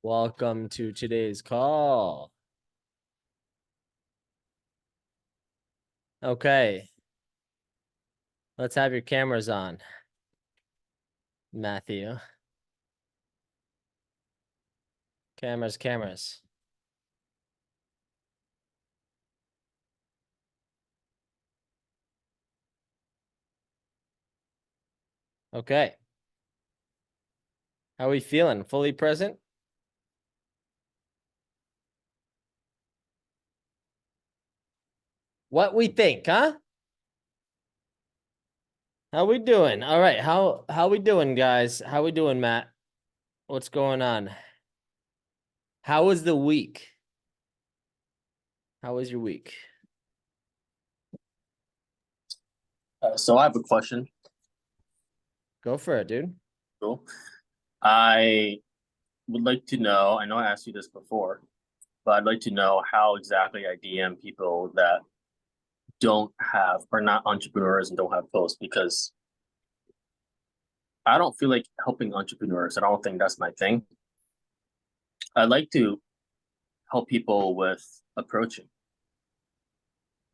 Welcome to today's call. Okay. Let's have your cameras on, Matthew. Cameras. Okay. How are we feeling? Fully present? What we think, huh? How we doing? All right. How we doing, guys? How we doing, Matt? What's going on? How was the week? How was your week? So I have a question. Go for it, dude. Cool. I would like to know, I know I asked you this before, but I'd like to know how exactly I DM people that don't have, are not entrepreneurs and don't have posts, because I don't feel like helping entrepreneurs. I don't think that's my thing. I like to help people with approaching.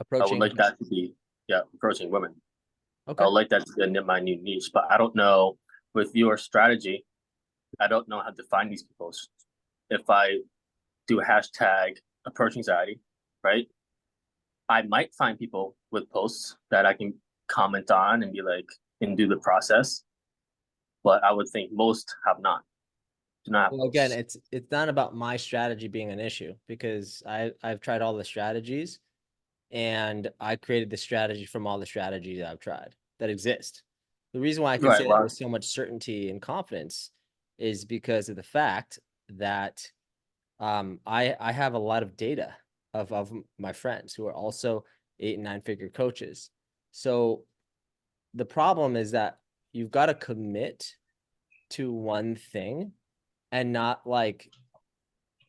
I would Approaching. like that to be, yeah, approaching women. I Okay. would like that to be my new niche, but I don't know with your strategy, I don't know how to find these people. If I do a hashtag approach anxiety, right? I might find people with posts that I can comment on and be like, and do the process. But I would think most have not, do not have Well, again, posts. it's not about my strategy being an issue because I've tried all the strategies and I created the strategy from all the strategies I've tried that exist. The reason why I can Right. say that Well, with so much certainty and confidence is because of the fact that I have a lot of data of my friends who are also 8 and 9 figure coaches. So the problem is that you've got to commit to one thing and not like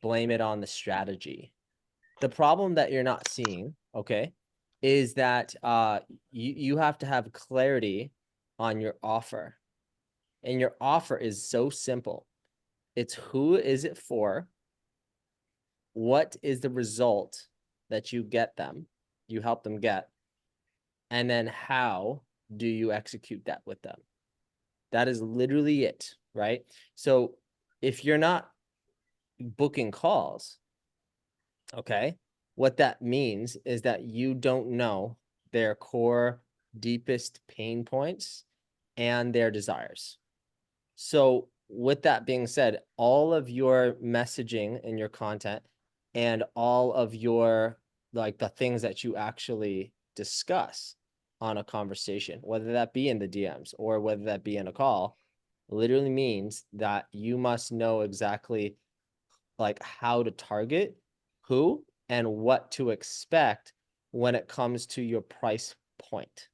blame it on the strategy. The problem that you're not seeing, okay, is that you have to have clarity on your offer. And your offer is so simple. It's who is it for? What is the result that you get them, you help them get? And then how do you execute that with them? That is literally it, right? So if you're not booking calls, okay, what that means is that you don't know their core, deepest pain points and their desires. So, with that being said, all of your messaging and your content and all of your like the things that you actually discuss on a conversation, whether that be in the DMs or whether that be in a call, literally means that you must know exactly like how to target who and what to expect when it comes to your price point.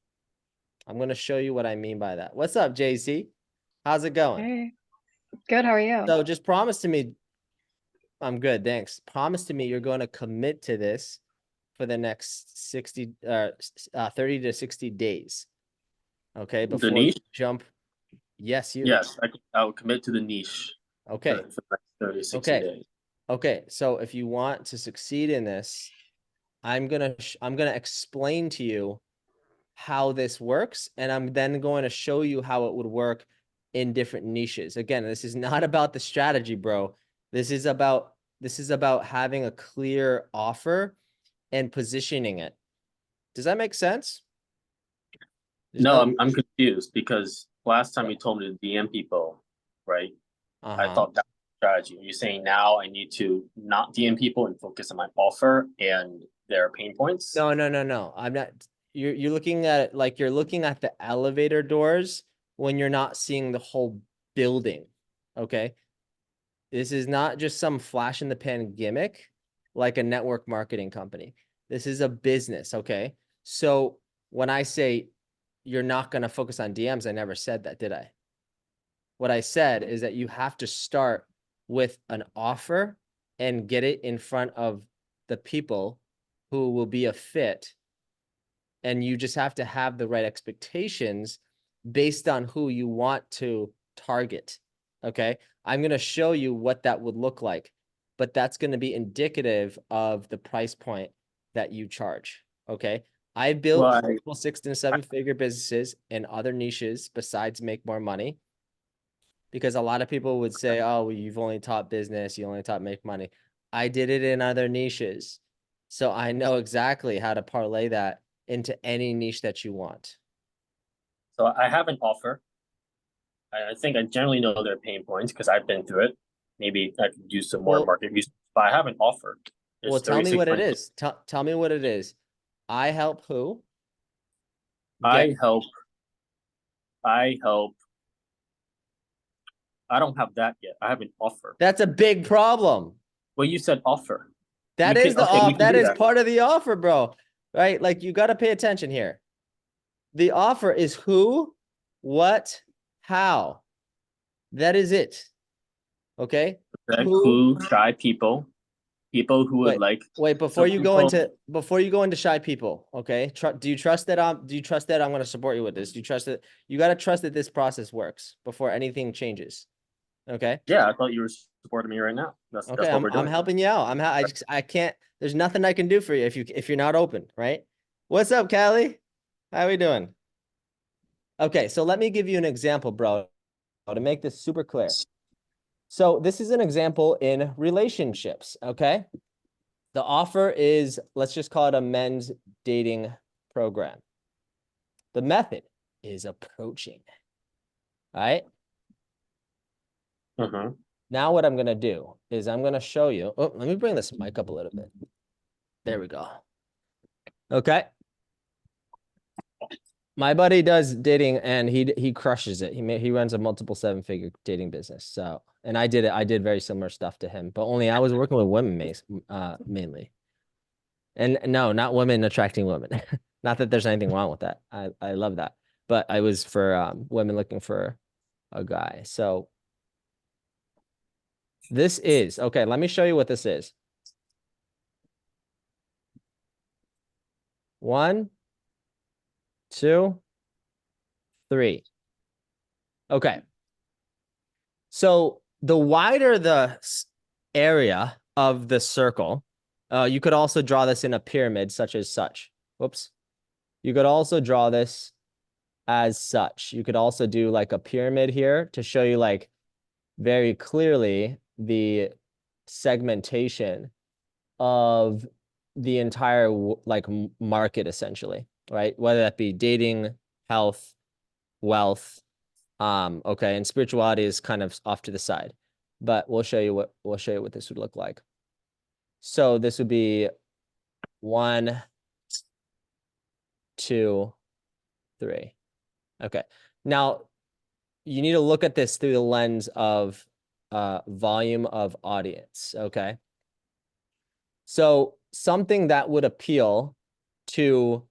I'm going to show you what I mean by that. What's up, JC? How's it going? Hey, good. How are you? So just promise to me, I'm good, thanks. Promise to me you're going to commit to this for the next 30 to 60 days. Okay, the before you niche, jump. Yes, you. yes, I would commit to the niche Okay. for the next 30, 60 Okay. days. Okay. So if you want to succeed in this, I'm gonna explain to you how this works, and I'm then going to show you how it would work in different niches. Again, this is not about the strategy, bro. This is about having a clear offer and positioning it. Does that make sense? There's No, no. I'm confused because last time you told me to DM people, right? I Uh-huh. thought that was strategy. You're saying now I need to not DM people and focus on my offer and their pain points. No. I'm not. You're looking at it like you're looking at the elevator doors when you're not seeing the whole building. Okay. This is not just some flash in the pan gimmick like a network marketing company. This is a business, okay? So when I say you're not going to focus on DMs, I never said that, did I? What I said is that you have to start with an offer and get it in front of the people who will be a fit. And you just have to have the right expectations based on who you want to target. Okay. I'm going to show you what that would look like, but that's going to be indicative of the price point that you charge. Okay. I built Well, multiple 6 and 7 figure businesses in other niches besides make more money, because a lot of people would say, oh, well, you've only taught business, you only taught make money. I did it in other niches. So I know exactly how to parlay that into any niche that you want. so I have an offer. I think I generally know their pain points because I've been through it. Maybe I could do some more Well, market research, but I have an offer. well, It's tell me 36 what it months. is. Tell me what it is. I help who? I Get help. I help. I don't have that yet. I have an offer. That's a big problem. Well, you said offer. That We is can the okay. We off. can That do is that. part of the offer, bro. Right? Like you got to pay attention here. The offer is who, what, how. That is it. Okay. Okay. Who? Who shy people? People who would Wait, like. wait. So Before you go into shy people. Okay. Do you trust that I'm going to support you with this? Do you trust that you got to trust that this process works before anything changes? Okay. Yeah, I thought you were supporting me right now. That's Okay. what we're I'm doing. helping you out. I can't. There's nothing I can do for you if you're not open. Right. What's up, Callie? How we doing? Okay, so let me give you an example, bro, to make this super clear. So this is an example in relationships, okay? The offer is, let's just call it a men's dating program. The method is approaching, all right? Mm-hmm. Now what I'm going to do is I'm going to show you. Oh, let me bring this mic up a little bit. There we go. Okay. My buddy does dating and he crushes it. He runs a multiple 7-figure dating business. So, and I did very similar stuff to him, but only I was working with women mainly. And no, not women attracting women. Not that there's anything wrong with that. I love that. But I was for women looking for a guy. So this is, okay, let me show you what this is. 1, 2, 3. Okay. So the wider the area of the circle, you could also draw this in a pyramid such as such. Whoops. You could also draw this as such. You could also do like a pyramid here to show you like very clearly the segmentation of the entire like market essentially, right? Whether that be dating, health, wealth, okay, and spirituality is kind of off to the side, but we'll show you what this would look like. So this would be 1, 2, 3. Okay. Now you need to look at this through the lens of volume of audience. Okay. So something that would appeal to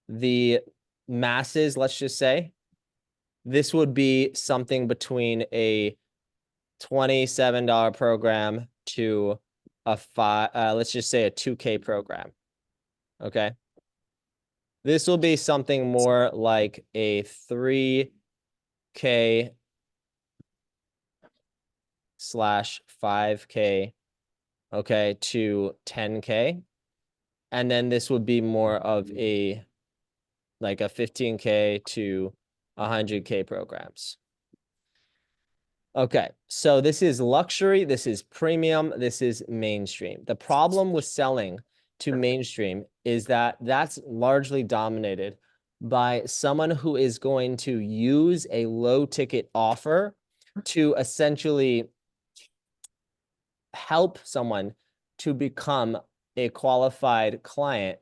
the masses, let's just say, this would be something between a $27 program to a let's just say a 2K program. Okay. This will be something more like a 3K / 5K, okay, to 10K. And then this would be more of a like a 15K to 100K programs. Okay, so this is luxury, this is premium, this is mainstream. The problem with selling to mainstream is that that's largely dominated by someone who is going to use a low ticket offer to essentially help someone to become a qualified client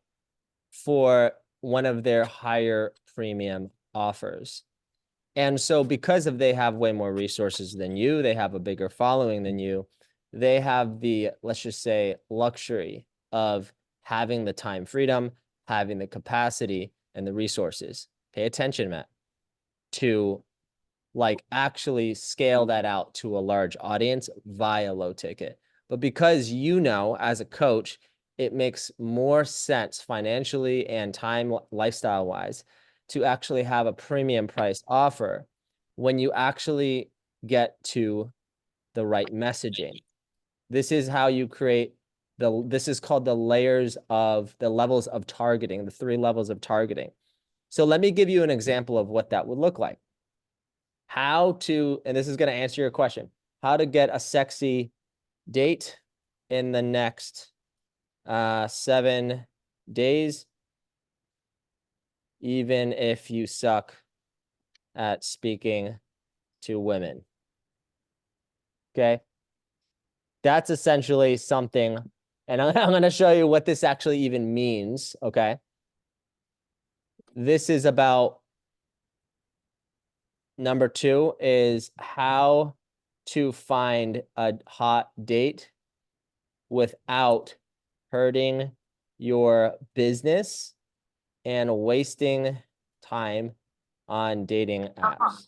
for one of their higher premium offers. And so because of they have way more resources than you, they have a bigger following than you, they have the, let's just say, luxury of having the time freedom, having the capacity and the resources. Pay attention, Matt, to like actually scale that out to a large audience via low ticket. But because you know, as a coach, it makes more sense financially and time lifestyle wise to actually have a premium price offer when you actually get to the right messaging. This is how you create this is called the levels of targeting, the 3 levels of targeting. So let me give you an example of what that would look like. And this is going to answer your question, how to get a sexy date in the next 7 days, even if you suck at speaking to women. Okay. That's essentially something, and I'm going to show you what this actually even means. Okay. This is about number 2 is how to find a hot date without hurting your business and wasting time on dating apps.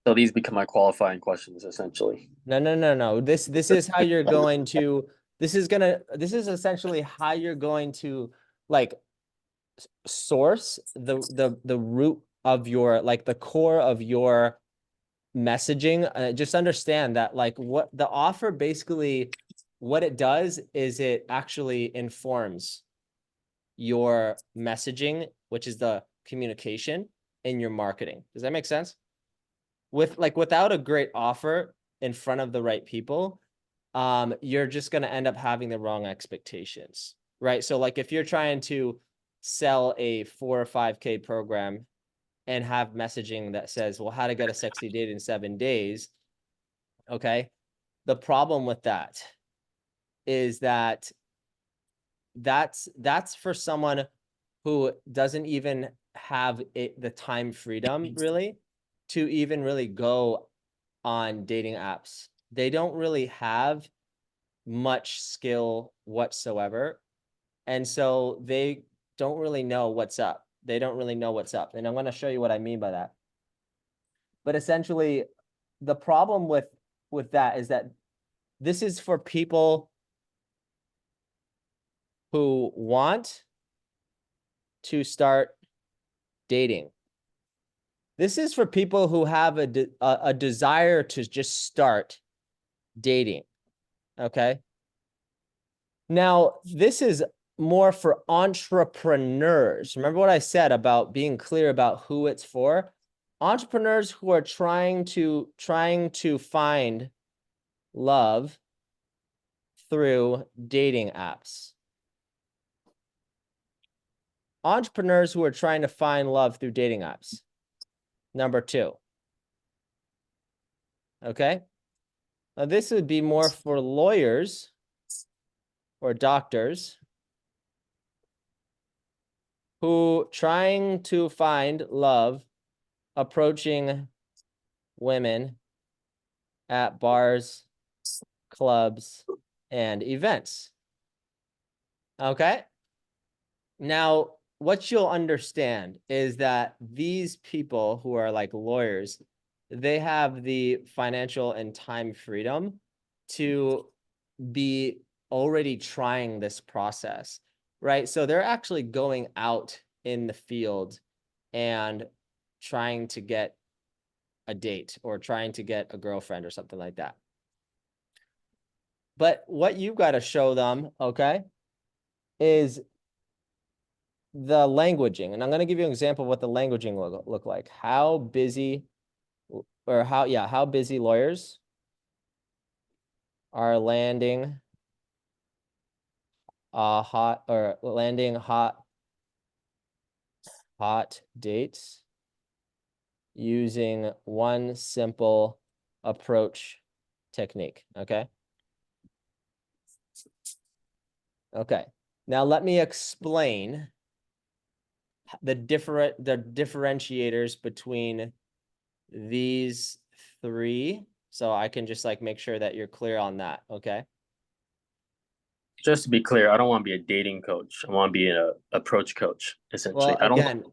So these become my qualifying questions, essentially. No. This is how you're going to, this is essentially how you're going to like source the root of your, like the core of your messaging. Just understand that like what the offer basically, what it does is it actually informs your messaging, which is the communication in your marketing. Does that make sense? Without a great offer in front of the right people, you're just going to end up having the wrong expectations, right? So like if you're trying to sell a 4 or 5K program and have messaging that says, well, how to get a sexy date in 7 days. Okay. The problem with that is that that's for someone who doesn't even have the time freedom really to even really go on dating apps. They don't really have much skill whatsoever. And so they don't really know what's up. And I'm going to show you what I mean by that. But essentially, the problem with that is that this is for people who want to start dating. This is for people who have a desire to just start dating. Okay. Now, this is more for entrepreneurs. Remember what I said about being clear about who it's for? Entrepreneurs who are trying to find love through dating apps. Entrepreneurs who are trying to find love through dating apps. Number 2. Okay. Now this would be more for lawyers or doctors who trying to find love approaching women at bars, clubs, and events. Okay. Now, what you'll understand is that these people who are like lawyers, they have the financial and time freedom to be already trying this process, right? So they're actually going out in the field and trying to get a date or trying to get a girlfriend or something like that. But what you've got to show them, okay, is the languaging. And I'm going to give you an example of what the languaging look like. How busy lawyers are landing hot dates using one simple approach technique. Okay. Okay. Now let me explain the differentiators between these 3, so I can just like make sure that you're clear on that. Okay. Just to be clear, I don't want to be a dating coach. I want to be an approach coach, essentially. Well, again, I don't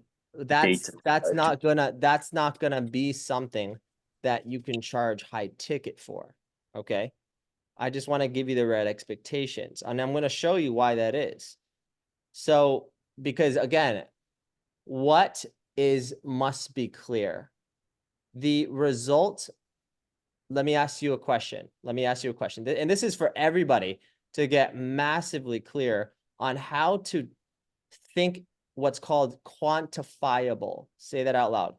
that's not gonna be something that you can charge high ticket for. Okay. I just want to give you the right expectations, and I'm going to show you why that is. So, because again, what must be clear? The result. Let me ask you a question. And this is for everybody to get massively clear on how to think what's called quantifiable. Say that out loud.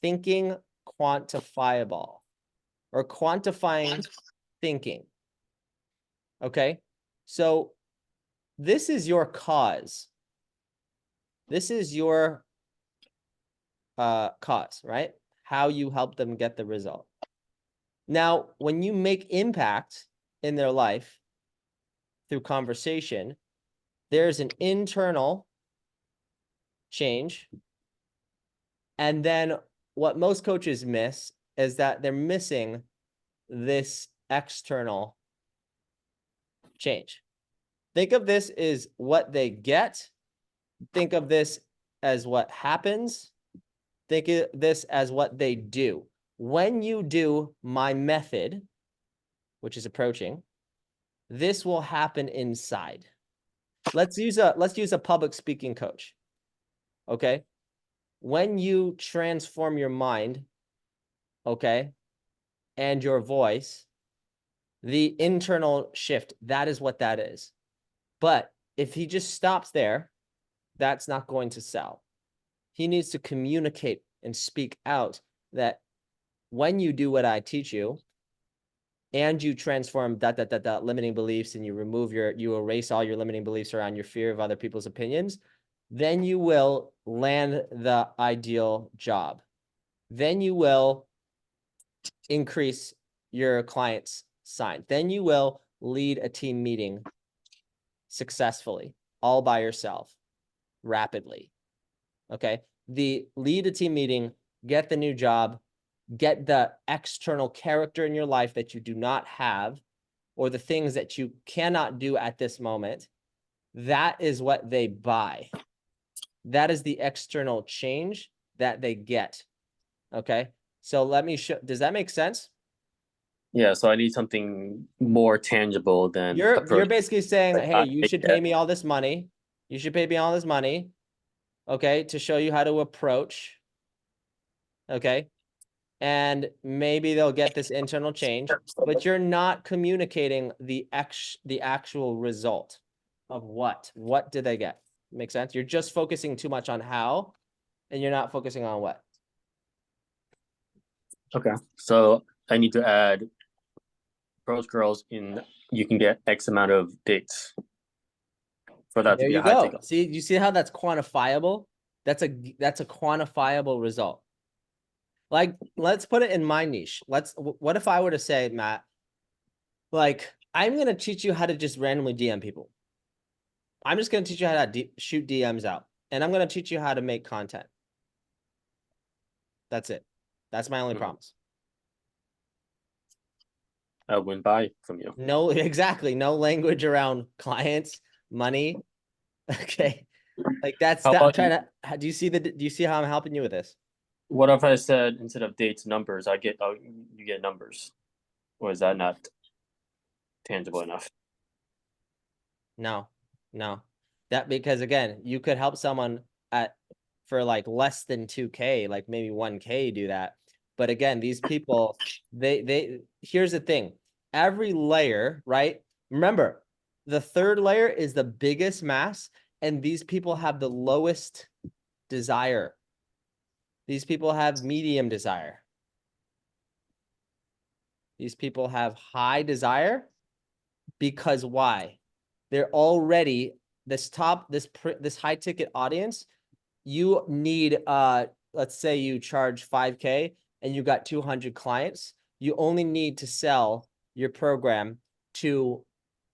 Thinking quantifiable, or quantifying thinking. Okay. So this is your cause. This is your cause, right? How you help them get the result. Now, when you make impact in their life through conversation, there's an internal change. And then what most coaches miss is that they're missing this external change. Think of this as what they get. Think of this as what happens. Think of this as what they do. When you do my method, which is approaching, this will happen inside. Let's use a public speaking coach. Okay? When you transform your mind, okay, and your voice, the internal shift, that is what that is. But if he just stops there, that's not going to sell. He needs to communicate and speak out that when you do what I teach you, and you transform limiting beliefs, and you erase all your limiting beliefs around your fear of other people's opinions, then you will land the ideal job. Then you will increase your client's sign. Then you will lead a team meeting successfully, all by yourself, rapidly. Okay. The lead a team meeting, get the new job, get the external character in your life that you do not have, or the things that you cannot do at this moment. That is what they buy. That is the external change that they get. Okay. So let me show, does that make sense? Yeah, so I need something more tangible than You're basically saying, Like, hey, you should pay me all this money. You should pay me all this money, okay, to show you how to approach. Okay. And maybe they'll get this internal change, but you're not communicating the actual result of what do they get? Make sense? You're just focusing too much on how, and you're not focusing on what. Okay, so I need to add pros girls in. You can get X amount of dates for that to There be you a high go. ticket. See, you see how that's quantifiable? That's a quantifiable result. Like, let's put it in my niche. What if I were to say, Matt, like, I'm going to teach you how to just randomly DM people. I'm just going to teach you how to shoot DMs out, and I'm going to teach you how to make content. That's it. That's my only promise. I wouldn't buy from you. No, exactly. No language around clients, money. Okay. Like that's How that. I'm about trying to, do you see how I'm helping you with this? What if I said instead of dates, numbers? You get numbers, or is that not tangible enough? No, because again, you could help someone for like less than 2K, like maybe 1K do that. But again, these people, here's the thing. Every layer, right? Remember, the third layer is the biggest mass, and these people have the lowest desire. These people have medium desire. These people have high desire because why? They're already this high ticket audience. You need, let's say you charge 5K and you got 200 clients. You only need to sell your program to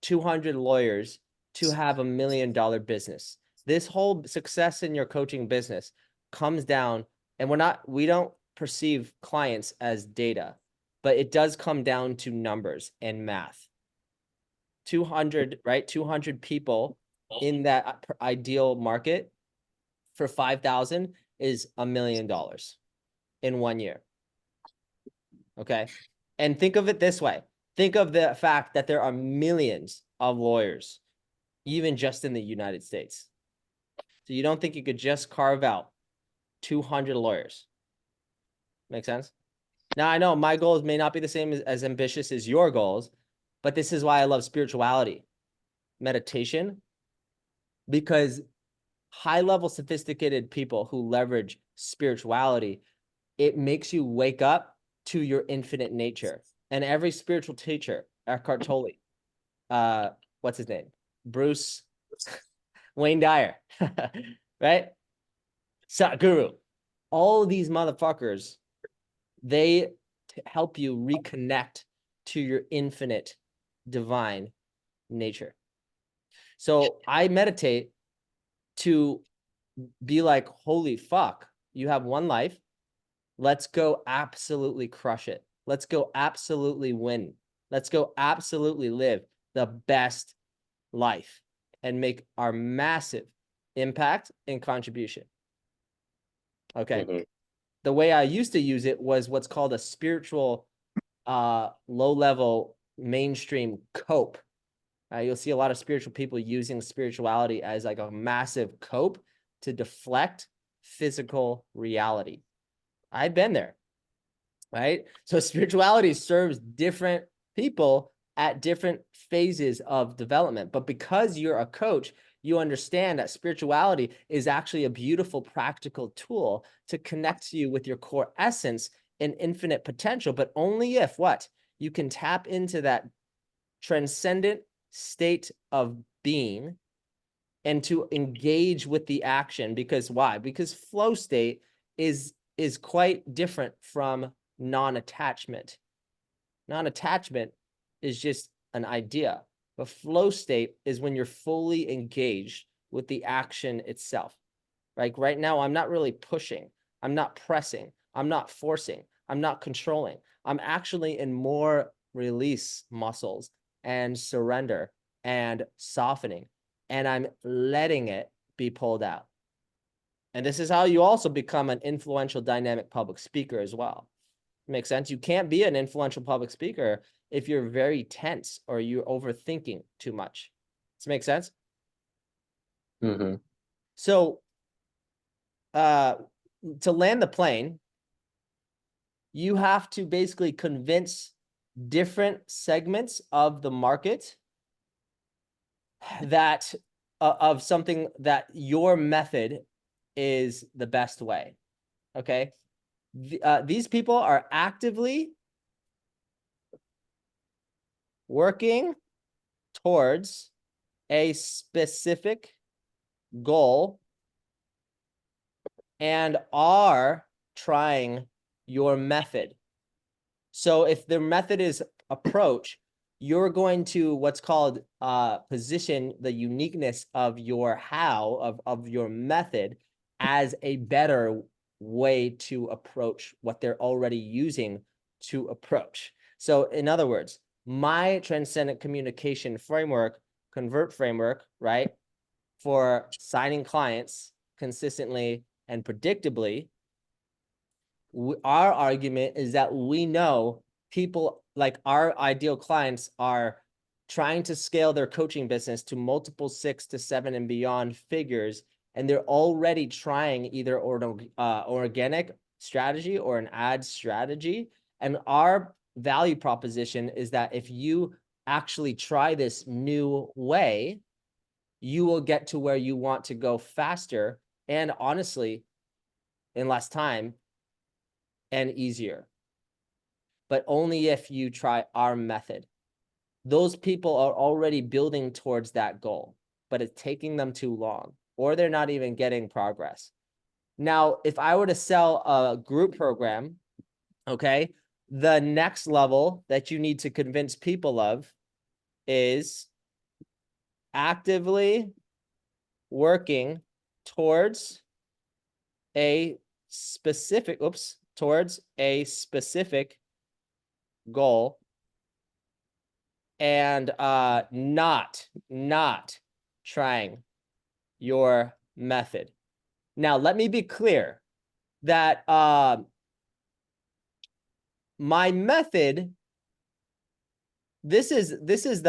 200 lawyers to have $1 million business. This whole success in your coaching business comes down, and we don't perceive clients as data, but it does come down to numbers and math. 200, right? 200 people in that ideal market for 5,000 is $1 million in 1 year. Okay. And think of it this way. Think of the fact that there are millions of lawyers, even just in the United States. So you don't think you could just carve out 200 lawyers. Make sense? Now, I know my goals may not be the same as ambitious as your goals, but this is why I love spirituality, meditation, because high-level sophisticated people who leverage spirituality, it makes you wake up to your infinite nature. And every spiritual teacher, Eckhart Tolle, what's his name? Bruce Wayne Dyer, right? Sadhguru. All of these motherfuckers, they help you reconnect to your infinite divine nature. So I meditate to be like, holy fuck, you have one life. Let's go absolutely crush it. Let's go absolutely win. Let's go absolutely live the best life and make our massive impact and contribution. Okay. The way I used to use it was what's called a spiritual, low-level mainstream cope. You'll see a lot of spiritual people using spirituality as like a massive cope to deflect physical reality. I've been there, right? So spirituality serves different people at different phases of development. But because you're a coach, you understand that spirituality is actually a beautiful, practical tool to connect you with your core essence and infinite potential, but only if what? You can tap into that transcendent state of being and to engage with the action. Because why? Because flow state is quite different from non-attachment. Non-attachment is just an idea, but flow state is when you're fully engaged with the action itself. Like right now, I'm not really pushing, I'm not pressing, I'm not forcing, I'm not controlling. I'm actually in more release muscles and surrender and softening, and I'm letting it be pulled out. And this is how you also become an influential, dynamic public speaker as well. Makes sense? You can't be an influential public speaker if you're very tense or you're overthinking too much. Does it make sense? So, to land the plane, you have to basically convince different segments of the market that of something that your method is the best way. Okay. These people are actively working towards a specific goal and are trying your method. So if their method is approach, you're going to what's called position the uniqueness of your how of your method as a better way to approach what they're already using to approach. So in other words, my transcendent communication framework, convert framework, right, for signing clients consistently and predictably, our argument is that we know people like our ideal clients are trying to scale their coaching business to multiple 6 to 7 and beyond figures, and they're already trying either organic strategy or an ad strategy. And our value proposition is that if you actually try this new way, you will get to where you want to go faster and honestly in less time and easier, but only if you try our method. Those people are already building towards that goal, but it's taking them too long, or they're not even getting progress. Now, if I were to sell a group program, okay, the next level that you need to convince people of is actively working towards a specific, towards a specific goal and not trying your method. Now, let me be clear that my method, this is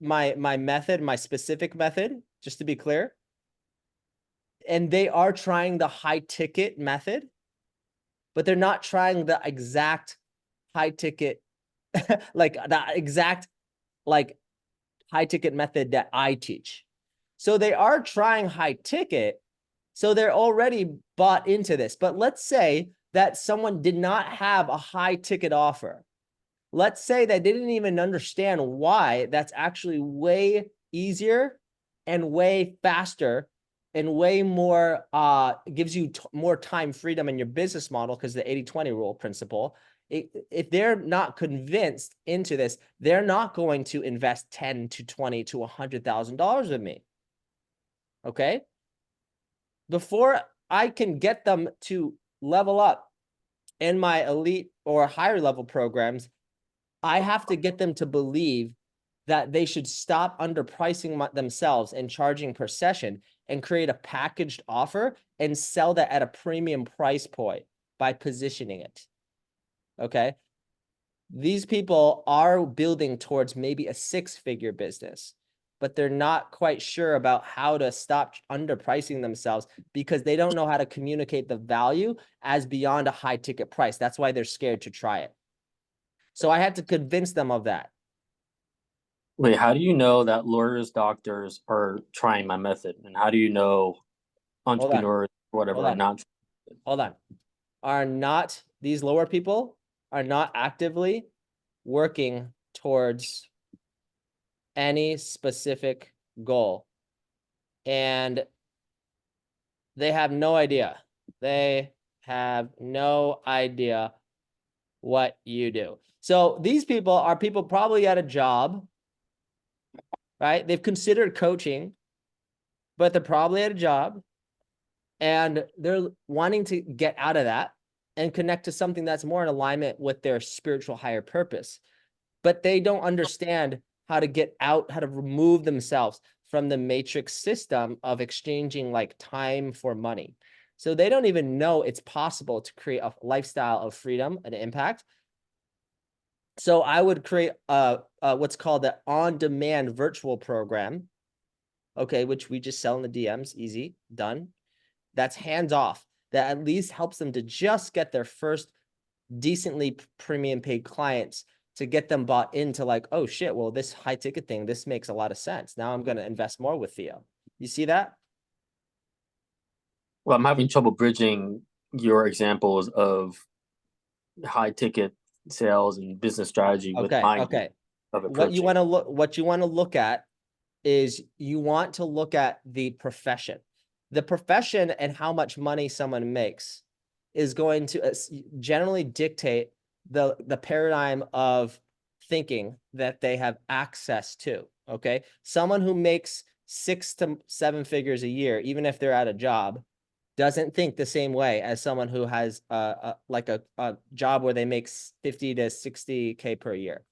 my method, my specific method, just to be clear, and they are trying the high ticket method, but they're not trying the exact high ticket, like the exact like high ticket method that I teach. So they are trying high ticket. So they're already bought into this. But let's say that someone did not have a high ticket offer. Let's say they didn't even understand why that's actually way easier and way faster and way more, gives you more time freedom in your business model because the 80-20 rule principle. If they're not convinced into this, they're not going to invest 10 to 20 to $100,000 with me. Okay. Before I can get them to level up in my elite or higher level programs, I have to get them to believe that they should stop underpricing themselves and charging per session and create a packaged offer and sell that at a premium price point by positioning it. Okay. These people are building towards maybe a 6-figure business, but they're not quite sure about how to stop underpricing themselves because they don't know how to communicate the value as beyond a high ticket price. That's why they're scared to try it. So I had to convince them of that. Wait, how do you know that lawyers, doctors are trying my method? And how do you know entrepreneurs, whatever, are not? Hold on. Are not these lower people are not actively working towards any specific goal. And they have no idea. They have no idea what you do. So these people are people probably at a job, right? They've considered coaching, but they're probably at a job and they're wanting to get out of that and connect to something that's more in alignment with their spiritual higher purpose. But they don't understand how to get out, how to remove themselves from the matrix system of exchanging like time for money. So they don't even know it's possible to create a lifestyle of freedom and impact. So I would create what's called the on-demand virtual program, okay, which we just sell in the DMs, easy, done. That's hands-off. That at least helps them to just get their first decently premium paid clients to get them bought into like, oh shit, well, this high ticket thing, this makes a lot of sense. Now I'm going to invest more with Theo. You see that? Well, I'm having trouble bridging your examples of high ticket sales and business strategy with my Okay. of What you approaching. want to look at is you want to look at the profession. The profession and how much money someone makes is going to generally dictate the paradigm of thinking that they have access to. Okay. Someone who makes 6 to 7 figures a year, even if they're at a job, doesn't think the same way as someone who has like a job where they make 50 to 60K per year.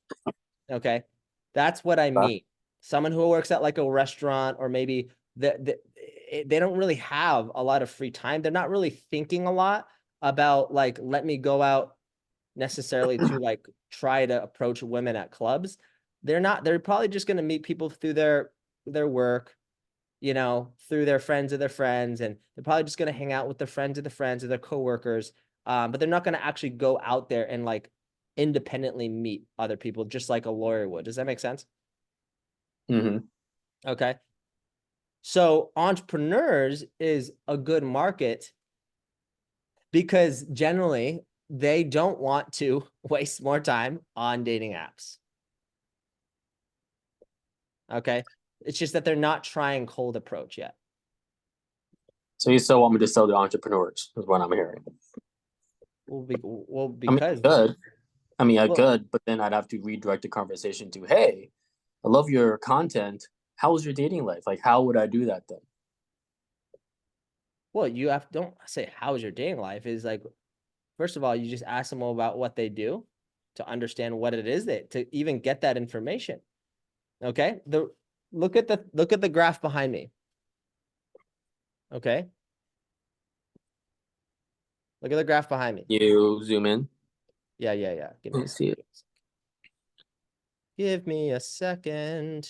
Okay. That's what I mean. Someone who works at like a restaurant or maybe they don't really have a lot of free time. They're not really thinking a lot about like, let me go out necessarily to like try to approach women at clubs. They're probably just going to meet people through their work, you know, through their friends of their friends. And they're probably just going to hang out with their friends of the friends of their coworkers. But they're not going to actually go out there and like independently meet other people, just like a lawyer would. Does that make sense? Mm-hmm. Okay. So entrepreneurs is a good market because generally they don't want to waste more time on dating apps. Okay. It's just that they're not trying cold approach yet. So you still want me to sell to entrepreneurs, is what I'm hearing. Because I could, but then I'd have to redirect the conversation to, hey, I love your content. How was your dating life? Like, how would I do that then? well, don't say how's your dating life is like, first of all, you just ask them about what they do to understand what it is to even get that information. Okay. Look at the graph behind me. Okay. Look at the graph behind me. You zoom in. Yeah. Give me a See second. it. Give me a second.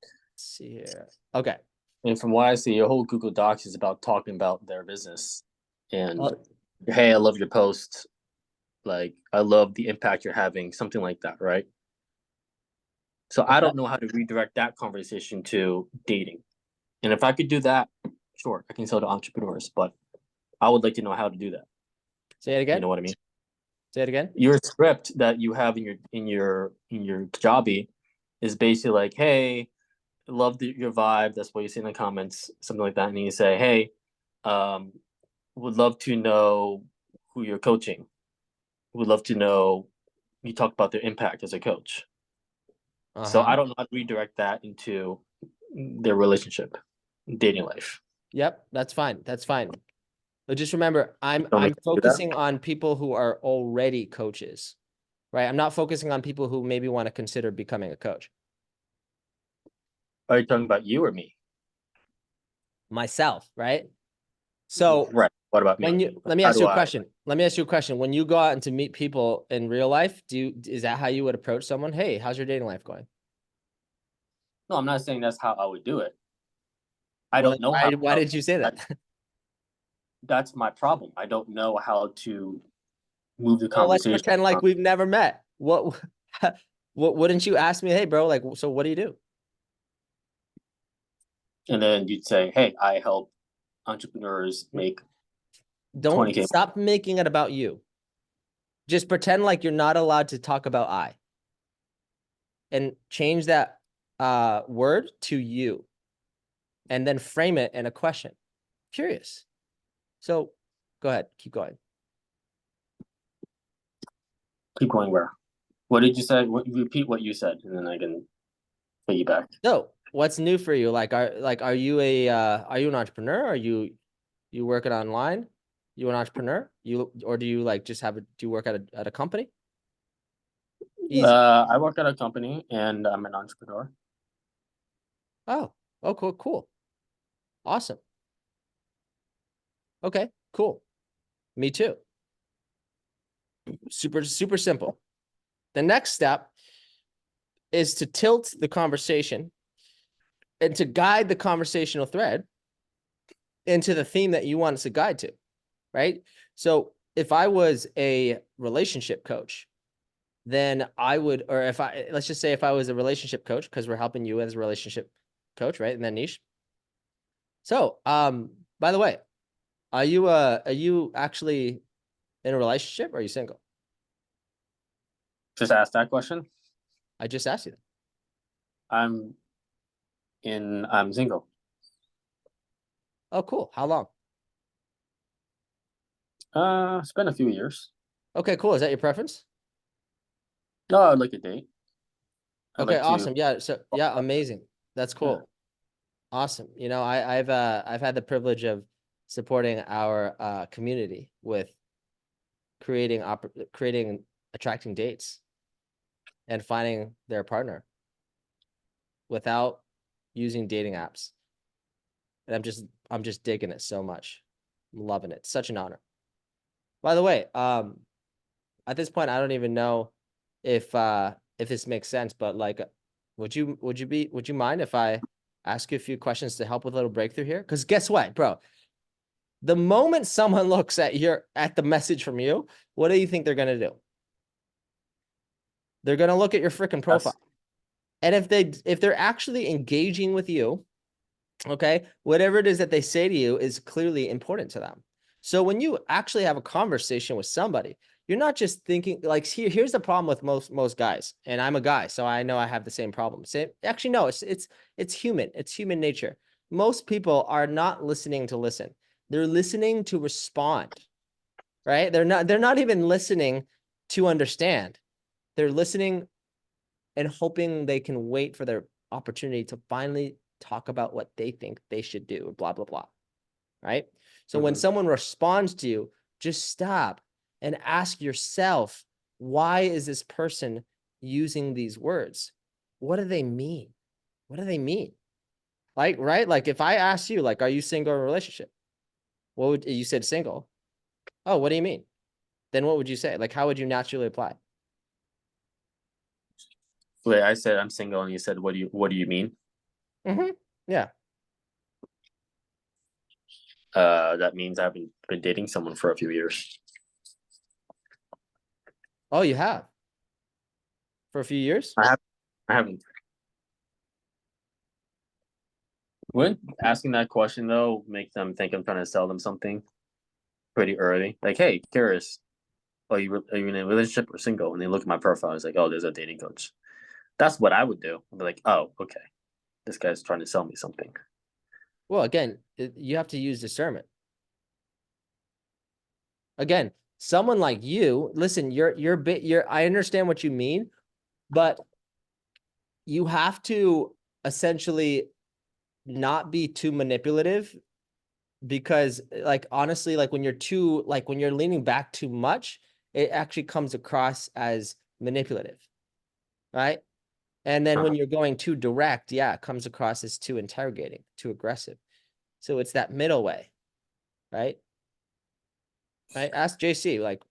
Let's see here. Okay. And from what I see, your whole Google Docs is about talking about their business. And Well, hey, I love your post. Like, I love the impact you're having, something like that, right? So I don't know how to redirect that conversation to dating. And if I could do that, sure, I can sell to entrepreneurs, but I would like to know how to do that. say it again. You know what I mean? Say it again. Your script that you have in your Kajabi is basically like, hey, love your vibe. That's what you say in the comments, something like that. And you say, hey, would love to know who you're coaching. Would love to know. You talk about their impact as a coach. So I don't know how to redirect that into their relationship, dating life. Yep, that's fine. That's fine. But just remember, I'm Don't make me do that. focusing on people who are already coaches, right? I'm not focusing on people who maybe want to consider becoming a coach. Are you talking about you or me? Myself, right? So Right. What about when me? you let me How ask do you a I- question. Let me ask you a question. When you go out and to meet people in real life, is that how you would approach someone? Hey, how's your dating life going? No, I'm not saying that's how I would do it. I Well, don't know why did you say that? That's my problem. I don't know how to move the Well, let's conversation. pretend like we've never met. What wouldn't you ask me, hey bro, like, so what do you do? And then you'd say, hey, I help entrepreneurs make Don't 20K. stop making it about you. Just pretend like you're not allowed to talk about I. And change that word to you. And then frame it in a question. Curious. So go ahead, keep going. Keep going where? What did you say? Repeat what you said, and then I can piggyback. So what's new for you? Are you an entrepreneur? Are you working online? You an entrepreneur? Or do you like just do you work at a company? Easy. I work at a company and I'm an entrepreneur. Oh, cool. Awesome. Okay, cool. Me too. Super simple. The next step is to tilt the conversation and to guide the conversational thread into the theme that you want us to guide to, right? So if I was a relationship coach, then I would, or let's just say if I was a relationship coach, because we're helping you as a relationship coach, right? In that niche. So, by the way, are you actually in a relationship or are you single? Just ask that question. I just asked you that. I'm single. Oh, cool. How long? It's been a few years. Okay, cool. Is that your preference? No, I'd like a date. Okay, awesome. Yeah. So yeah, amazing. That's cool. Yeah. Awesome. You know, I've had the privilege of supporting our community with creating attracting dates and finding their partner without using dating apps. And I'm just digging it so much. I'm loving it. Such an honor. By the way, at this point, I don't even know if this makes sense, but like, would you mind if I ask you a few questions to help with a little breakthrough here? Because guess what, bro? The moment someone looks at the message from you, what do you think they're gonna do? They're gonna look at your freaking profile. And if they're actually engaging with you, okay, whatever it is that they say to you is clearly important to them. So when you actually have a conversation with somebody, you're not just thinking like, here's the problem with most guys, and I'm a guy, so I know I have the same problem. Actually, no, it's human. It's human nature. Most people are not listening to listen. They're listening to respond, right? They're not even listening to understand. They're listening and hoping they can wait for their opportunity to finally talk about what they think they should do, blah, blah, blah, right? So when someone responds to you, just stop and ask yourself, why is this person using these words? What do they mean? What do they mean? Like, right? Like if I asked you, like, are you single or in a relationship? What would you said single? Oh, what do you mean? Then what would you say? Like, how would you naturally apply? Wait, I said I'm single, and you said, what do you mean? Yeah. that means I haven't been dating someone for a few years. Oh, you have? For a few years? I haven't. Wouldn't asking that question though make them think I'm trying to sell them something pretty early? Like, hey, curious, are you in a relationship or single? And they look at my profile, it's like, oh, there's a dating coach. That's what I would do. I'd be like, oh, okay, this guy's trying to sell me something. Well, again, you have to use discernment. Again, someone like you, listen, I understand what you mean, but you have to essentially not be too manipulative, because like, honestly, like when you're leaning back too much, it actually comes across as manipulative, right? And then when you're going too direct, yeah, it comes across as too interrogating, too aggressive. So it's that middle way, right? Right? Ask JC, like,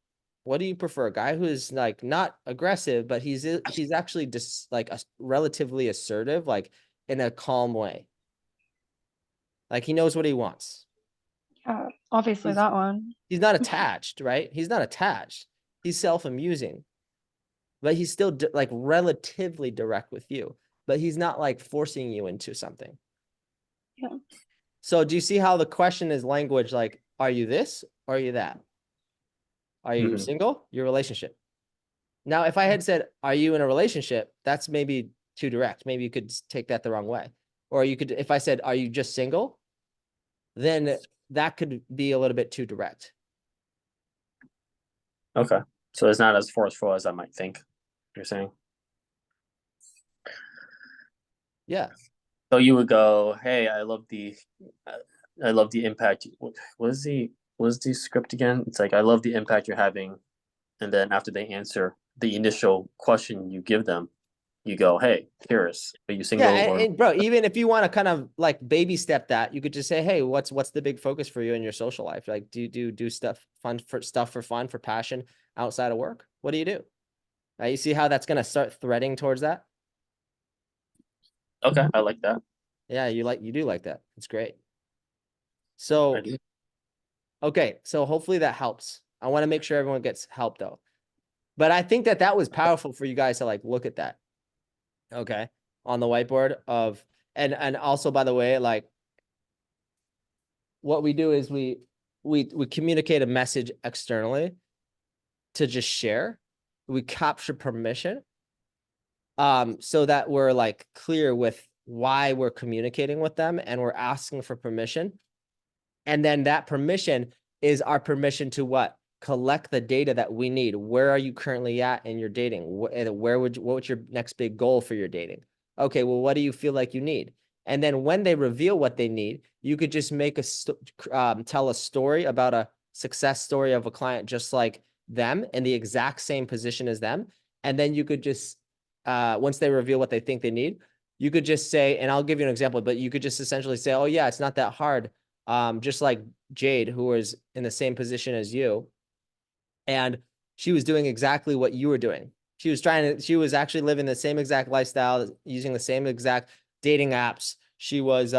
what do you prefer? A guy who is like not aggressive, but he's actually just like relatively assertive, like in a calm way. Like he knows what he wants. Yeah, obviously He's that one. he's not attached, right? He's not attached. He's self-amusing, but he's still like relatively direct with you, but he's not like forcing you into something. Yeah. So do you see how the question is language? Like, are you this or are you that? Are you single? Your relationship. Now, if I had said, are you in a relationship? That's maybe too direct. Maybe you could take that the wrong way. Or you could, if I said, are you just single? Then that could be a little bit too direct. Okay. So it's not as forceful as I might think, you're saying? Yeah. So you would go, hey, I love the impact. What is the script again? It's like, I love the impact you're having. And then after they answer the initial question you give them, you go, hey, curious, are you Yeah, single or? and bro, even if you want to kind of like baby step that, you could just say, hey, what's the big focus for you in your social life? Like, do you do stuff for fun, for passion outside of work? What do you do? You see how that's gonna start threading towards that? Okay, I like that. Yeah, you do like that. It's great. I So, do. okay, so hopefully that helps. I want to make sure everyone gets help though. But I think that was powerful for you guys to like look at that. Okay, on the whiteboard of, and also, by the way, like what we do is we communicate a message externally to just share. We capture permission, so that we're like clear with why we're communicating with them, and we're asking for permission. And then that permission is our permission to what? Collect the data that we need. Where are you currently at in your dating? What's your next big goal for your dating? Okay, well, what do you feel like you need? And then when they reveal what they need, you could just make tell a story about a success story of a client just like them in the exact same position as them. And then you could just, once they reveal what they think they need, you could just say, and I'll give you an example, but you could just essentially say, oh yeah, it's not that hard. Just like Jade, who was in the same position as you, and she was doing exactly what you were doing. She was actually living the same exact lifestyle, using the same exact dating apps. She was,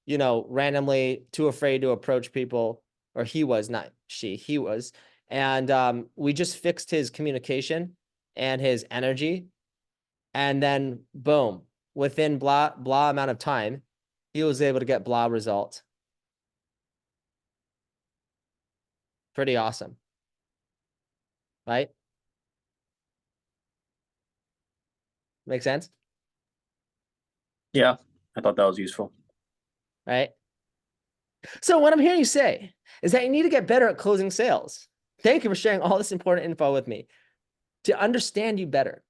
randomly too afraid to approach people, or he was, not she, he was. And we just fixed his communication and his energy. And then boom, within blah amount of time, he was able to get blah result. Pretty awesome. Right? Make sense? Yeah, I thought that was useful. Right? So what I'm hearing you say is that you need to get better at closing sales. Thank you for sharing all this important info with me. To understand you better.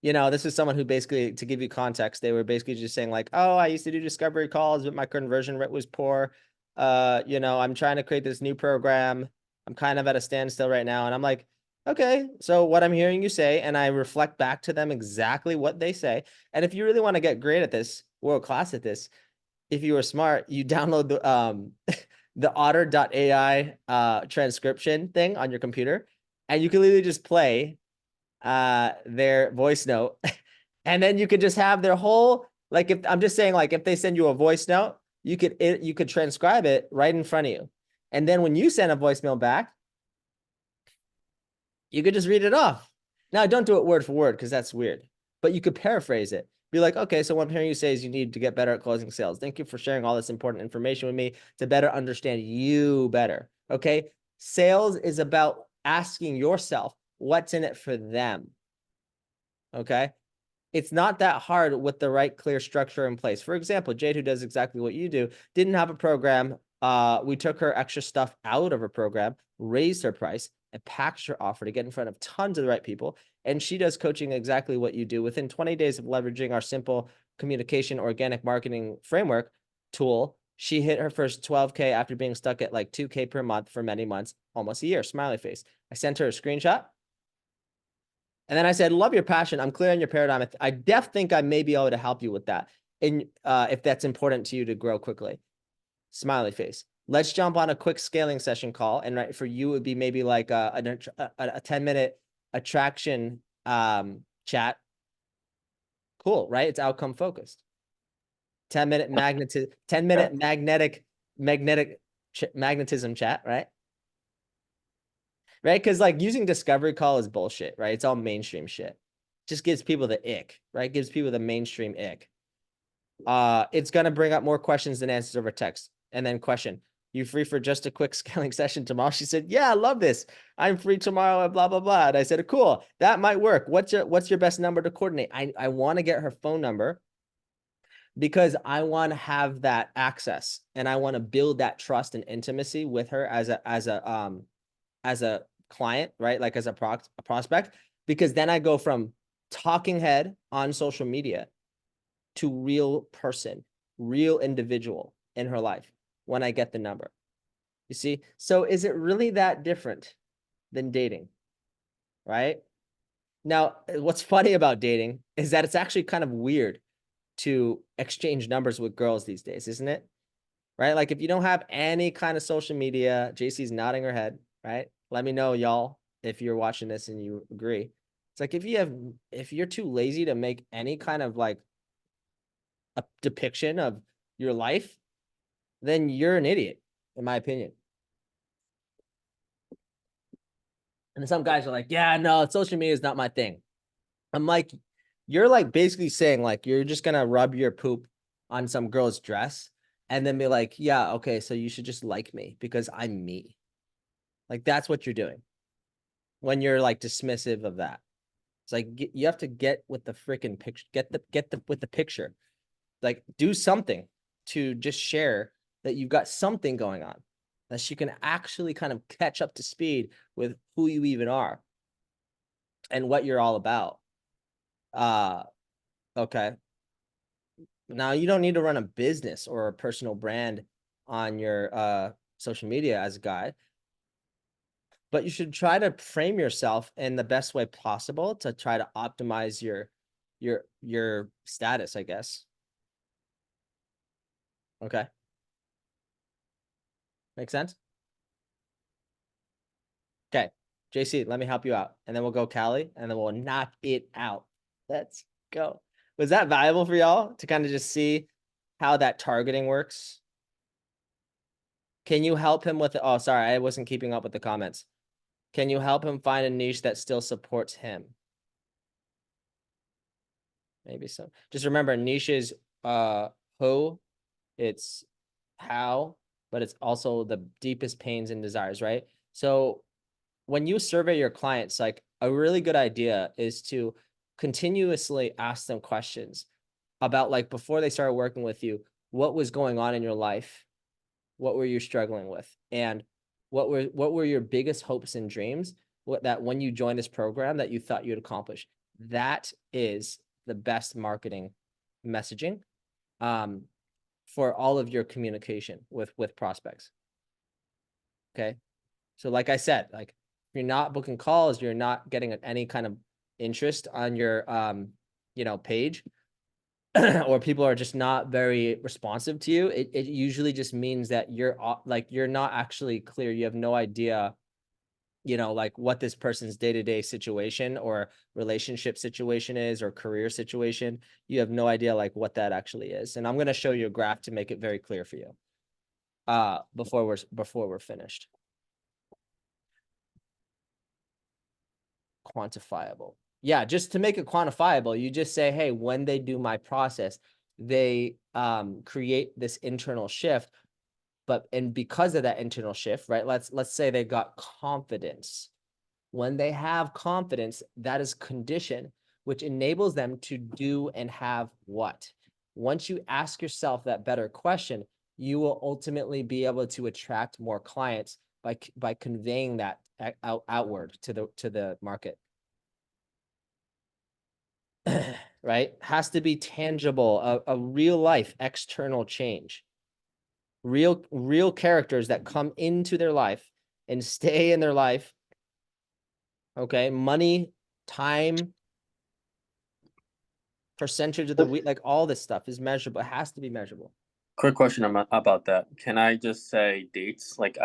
This is someone who basically, to give you context, they were basically just saying like, oh, I used to do discovery calls, but my conversion rate was poor. I'm trying to create this new program. I'm kind of at a standstill right now. And I'm like, okay, so what I'm hearing you say, and I reflect back to them exactly what they say. And if you really want to get great at this, world class at this, if you are smart, you download the the otter.ai transcription thing on your computer, and you can literally just play their voice note, and then you could just have their whole, like, if I'm just saying, like, if they send you a voice note, you could transcribe it right in front of you. And then when you send a voicemail back, you could just read it off. Now, don't do it word for word because that's weird, but you could paraphrase it. Be like, okay, so what I'm hearing you say is you need to get better at closing sales. Thank you for sharing all this important information with me to better understand you better. Okay. Sales is about asking yourself what's in it for them. Okay. It's not that hard with the right clear structure in place. For example, Jade, who does exactly what you do, didn't have a program. We took her extra stuff out of her program, raised her price, and packaged her offer to get in front of tons of the right people. And she does coaching exactly what you do. Within 20 days of leveraging our simple communication organic marketing framework tool, she hit her first 12K after being stuck at like 2K per month for many months, almost a year, smiley face. I sent her a screenshot. And then I said, love your passion. I'm clear on your paradigm. I think I may be able to help you with that. And if that's important to you to grow quickly. Smiley face. Let's jump on a quick scaling session call. And right for you, it would be maybe like a 10-minute attraction chat. Cool, right? It's outcome focused. 10-minute magnetism chat, right? Right? Because like using discovery call is bullshit, right? It's all mainstream shit. Just gives people the ick, right? Gives people the mainstream ick. It's going to bring up more questions than answers over text. And then question, you free for just a quick scaling session tomorrow? She said, yeah, I love this. I'm free tomorrow and blah, blah, blah. And I said, cool, that might work. What's your best number to coordinate? I want to get her phone number because I want to have that access and I want to build that trust and intimacy with her as a client, right? Like as a prospect, because then I go from talking head on social media to real person, real individual in her life when I get the number. You see? So is it really that different than dating? Right? Now, what's funny about dating is that it's actually kind of weird to exchange numbers with girls these days, isn't it? Right? Like if you don't have any kind of social media, JC's nodding her head, right? Let me know, y'all, if you're watching this and you agree. It's like if you're too lazy to make any kind of like a depiction of your life, then you're an idiot, in my opinion. And some guys are like, yeah, no, social media is not my thing. I'm like, you're like basically saying like, you're just going to rub your poop on some girl's dress and then be like, yeah, okay, so you should just like me because I'm me. Like, that's what you're doing when you're like dismissive of that. It's like, you have to get with the freaking picture, get with the picture, like do something to just share that you've got something going on that she can actually kind of catch up to speed with who you even are and what you're all about. Okay. Now you don't need to run a business or a personal brand on your social media as a guy, but you should try to frame yourself in the best way possible to try to optimize your status, I guess. Okay. Make sense? Okay. JC, let me help you out. And then we'll go Callie and then we'll knock it out. Let's go. Was that valuable for y'all to kind of just see how that targeting works? Can you help him with, oh, sorry, I wasn't keeping up with the comments. Can you help him find a niche that still supports him? Maybe so. Just remember, niche is who, it's how, but it's also the deepest pains and desires, right? So when you survey your clients, like a really good idea is to continuously ask them questions about like before they started working with you, what was going on in your life? What were you struggling with? And what were your biggest hopes and dreams that when you joined this program that you thought you'd accomplish? That is the best marketing messaging for all of your communication with prospects. Okay. So like I said, like if you're not booking calls, you're not getting any kind of interest on your page, or people are just not very responsive to you, it usually just means that you're not actually clear. You have no idea you know, like what this person's day-to-day situation or relationship situation is or career situation. You have no idea like what that actually is. And I'm going to show you a graph to make it very clear for you before we're finished. Quantifiable. Yeah, just to make it quantifiable, you just say, hey, when they do my process, they create this internal shift. And because of that internal shift, right? Let's say they got confidence. When they have confidence, that is condition, which enables them to do and have what? Once you ask yourself that better question, you will ultimately be able to attract more clients by conveying that outward to the market. Right? Has to be tangible, a real life external change. Real characters that come into their life and stay in their life. Okay, money, time, percentage of the week, like all this stuff is measurable. It has to be measurable. Quick question about that. Can I just say dates? Like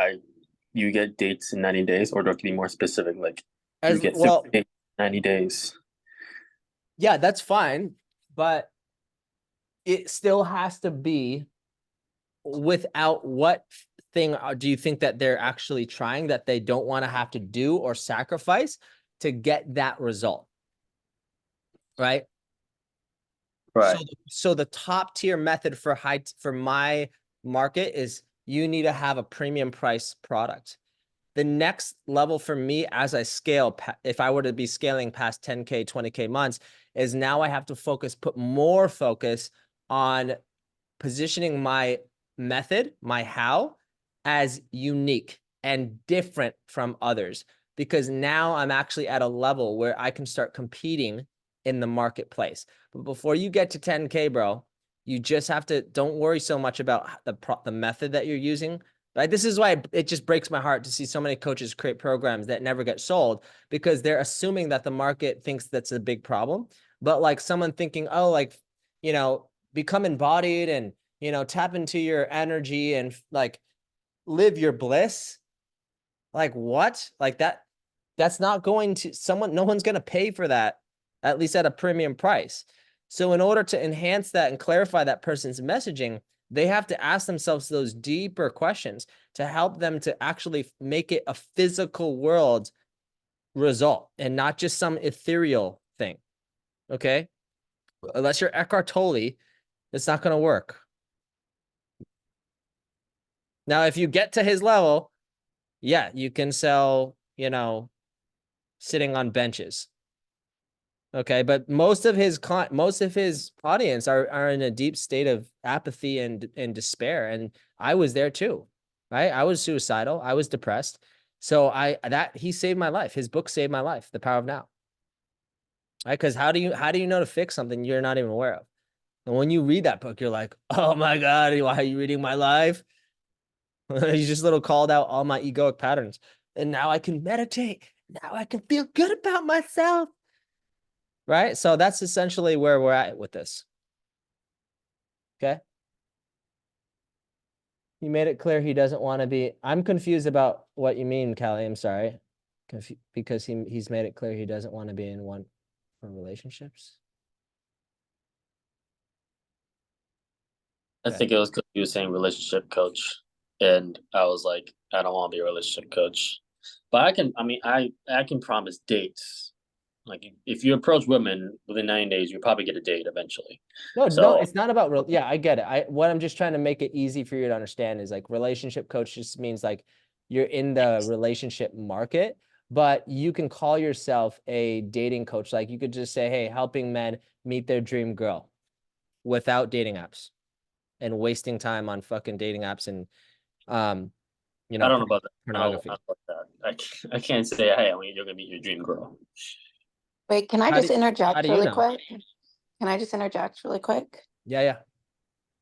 you get dates in 90 days, or do I have to be more specific? Like you get 50 days, 90 days. Yeah, that's fine, but it still has to be without what thing do you think that they're actually trying that they don't want to have to do or sacrifice to get that result, right? Right. So the top tier method for my market is you need to have a premium price product. The next level for me as I scale, if I were to be scaling past 10K, 20K months, is now I have to put more focus on positioning my method, my how, as unique and different from others. Because now I'm actually at a level where I can start competing in the marketplace. But before you get to 10K, bro, you just have to, don't worry so much about the method that you're using. Right? This is why it just breaks my heart to see so many coaches create programs that never get sold, because they're assuming that the market thinks that's a big problem. But like someone thinking, oh, like, you know, become embodied and, you know, tap into your energy and like live your bliss. Like what? Like that's not going to no one's going to pay for that, at least at a premium price. So in order to enhance that and clarify that person's messaging, they have to ask themselves those deeper questions to help them to actually make it a physical world result and not just some ethereal thing. Okay? Unless you're Eckhart Tolle, it's not going to work. Now, if you get to his level, yeah, you can sell, you know, sitting on benches. Okay, but most of his audience are in a deep state of apathy and despair, and I was there too, right? I was suicidal, I was depressed, so he saved my life. His book saved my life, The Power of Now. Right? Because how do you know to fix something you're not even aware of? And when you read that book, you're like, oh my God, why are you reading my life? He's just little called out all my egoic patterns, and now I can meditate. Now I can feel good about myself. Right? So that's essentially where we're at with this. Okay. He made it clear he doesn't want to be. I'm confused about what you mean, Callie. I'm sorry. Because he's made it clear he doesn't want to be in one for relationships. I think it was because you were saying relationship coach, and I was like, I don't want to be a relationship coach, but I can promise dates. Like if you approach women within 90 days, you probably get a date eventually. No, it's not about real. Yeah, I get it. What I'm just trying to make it easy for you to understand is like relationship coach just means like you're in the relationship market, but you can call yourself a dating coach. Like you could just say, hey, helping men meet their dream girl without dating apps and wasting time on fucking dating apps and you know, I don't know about that. pornography. I don't know about that. I can't say, hey, you're gonna meet your dream girl. Wait, can I just interject really know? quick? Can I just interject really quick? Yeah.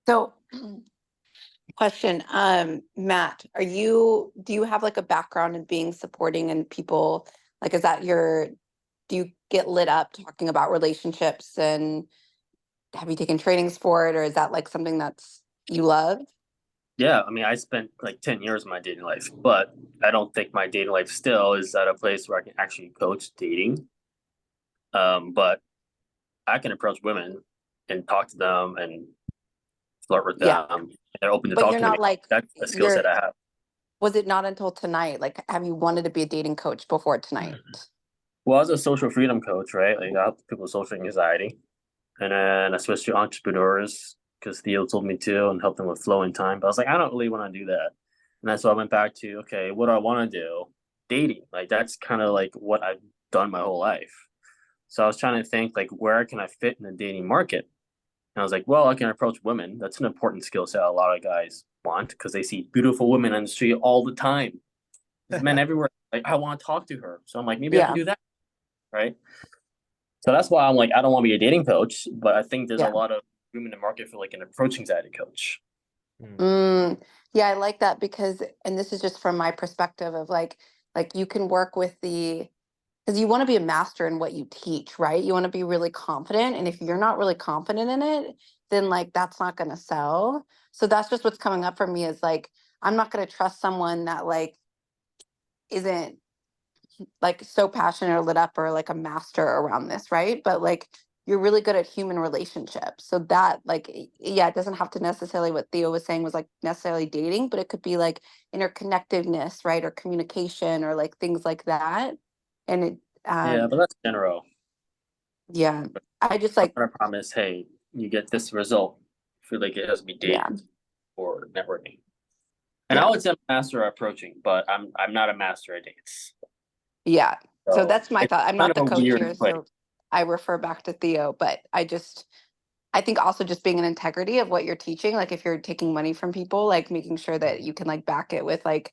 So, question, Matt, do you have like a background in being supporting and people, like, do you get lit up talking about relationships, and have you taken trainings for it, or is that like something you love? Yeah, I mean, I spent like 10 years of my dating life, but I don't think my dating life still is at a place where I can actually coach dating. But I can approach women and talk to them and flirt with Yeah, them. They're open to but talk you're to me. not like That's a skill set I have. was it not until tonight? Like, have you wanted to be a dating coach before tonight? Well, I was a social freedom coach, right? Like I help people with social anxiety. And then I switched to entrepreneurs because Theo told me to and help them with flow and time. But I was like, I don't really want to do that. And that's why I went back to, okay, what do I want to do? Dating. Like that's kind of like what I've done my whole life. So I was trying to think like where can I fit in the dating market? And I was like, well, I can approach women. That's an important skill set a lot of guys want because they see beautiful women on the street all the time. There's men everywhere. Like, I want to talk to her. So I'm like, maybe I can Yeah, do that. Right. So that's why I'm like, I don't want to be a dating coach, but I think there's a yeah. lot of room in the market for like an approach anxiety coach. Yeah, I like that because, and this is just from my perspective of like you can work with because you want to be a master in what you teach, right? You want to be really confident. And if you're not really confident in it, then like that's not going to sell. So that's just what's coming up for me is like, I'm not going to trust someone that like isn't like so passionate or lit up or like a master around this, right? But like you're really good at human relationships. So that like yeah, it doesn't have to necessarily what Theo was saying was like necessarily dating, but it could be like interconnectedness, right? Or communication or like things like that. And it Yeah, but that's general. yeah. I just I'm like not gonna promise, hey, you get this result. I feel like it has to be yeah, dating or networking. And I yeah, would say I'm a master at approaching, but I'm not a master at dates. yeah. So So that's my it's thought. I'm kind not of the a coach weird here, place. so I refer back to Theo, but I think also just being an integrity of what you're teaching, like if you're taking money from people, like making sure that you can like back it with like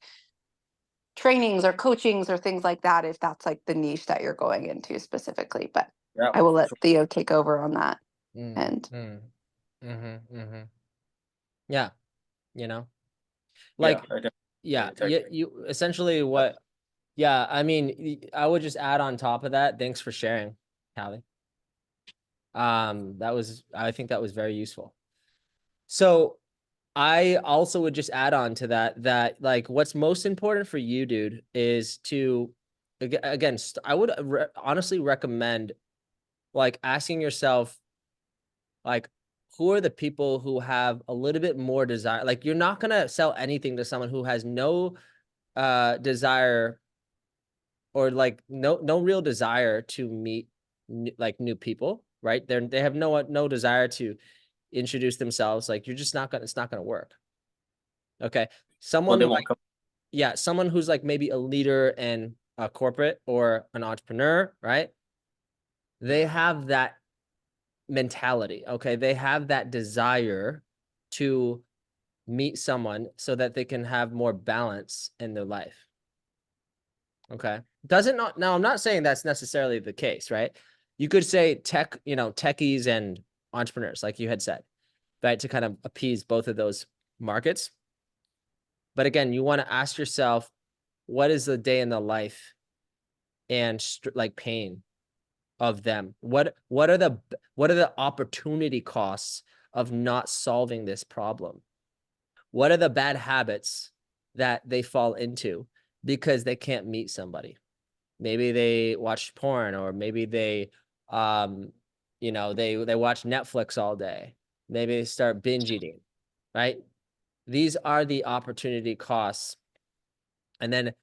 trainings or coachings or things like that, if that's like the niche that you're going into specifically. But Yeah, I will for let sure. Theo take over on that. Mm, And mm, mm-hmm. Yeah, you know, Yeah, like, I definitely yeah, integrity. you essentially what, yeah, I mean, I would just add on top of that. Thanks for sharing, Callie. I think that was very useful. So I also would just add on to that like what's most important for you, dude, is to, again, I would honestly recommend like asking yourself, like, who are the people who have a little bit more desire? Like, you're not going to sell anything to someone who has no desire or like no real desire to meet like new people, right? They have no desire to introduce themselves. Like, you're just not gonna, it's not gonna work. Okay. Well, Someone they like, won't come. yeah, someone who's like maybe a leader in a corporate or an entrepreneur, right? They have that mentality. Okay. They have that desire to meet someone so that they can have more balance in their life. Okay. Doesn't not, now I'm not saying that's necessarily the case, right? You could say techies and entrepreneurs, like you had said, right? To kind of appease both of those markets. But again, you want to ask yourself, what is the day in the life and like pain of them? What are the opportunity costs of not solving this problem? What are the bad habits that they fall into because they can't meet somebody? Maybe they watch porn, or maybe they they watch Netflix all day. Maybe they start binge eating, right? These are the opportunity costs. And then,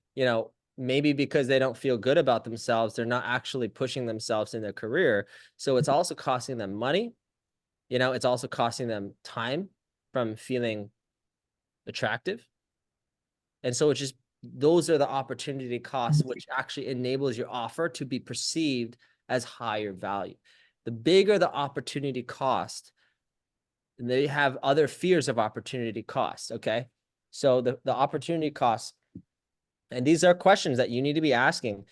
maybe because they don't feel good about themselves, they're not actually pushing themselves in their career. So it's also costing them money. It's also costing them time from feeling attractive. And so it's just, those are the opportunity costs, which actually enables your offer to be perceived as higher value. The bigger the opportunity cost, and they have other fears of opportunity cost. Okay. So the opportunity costs, and these are questions that you need to be asking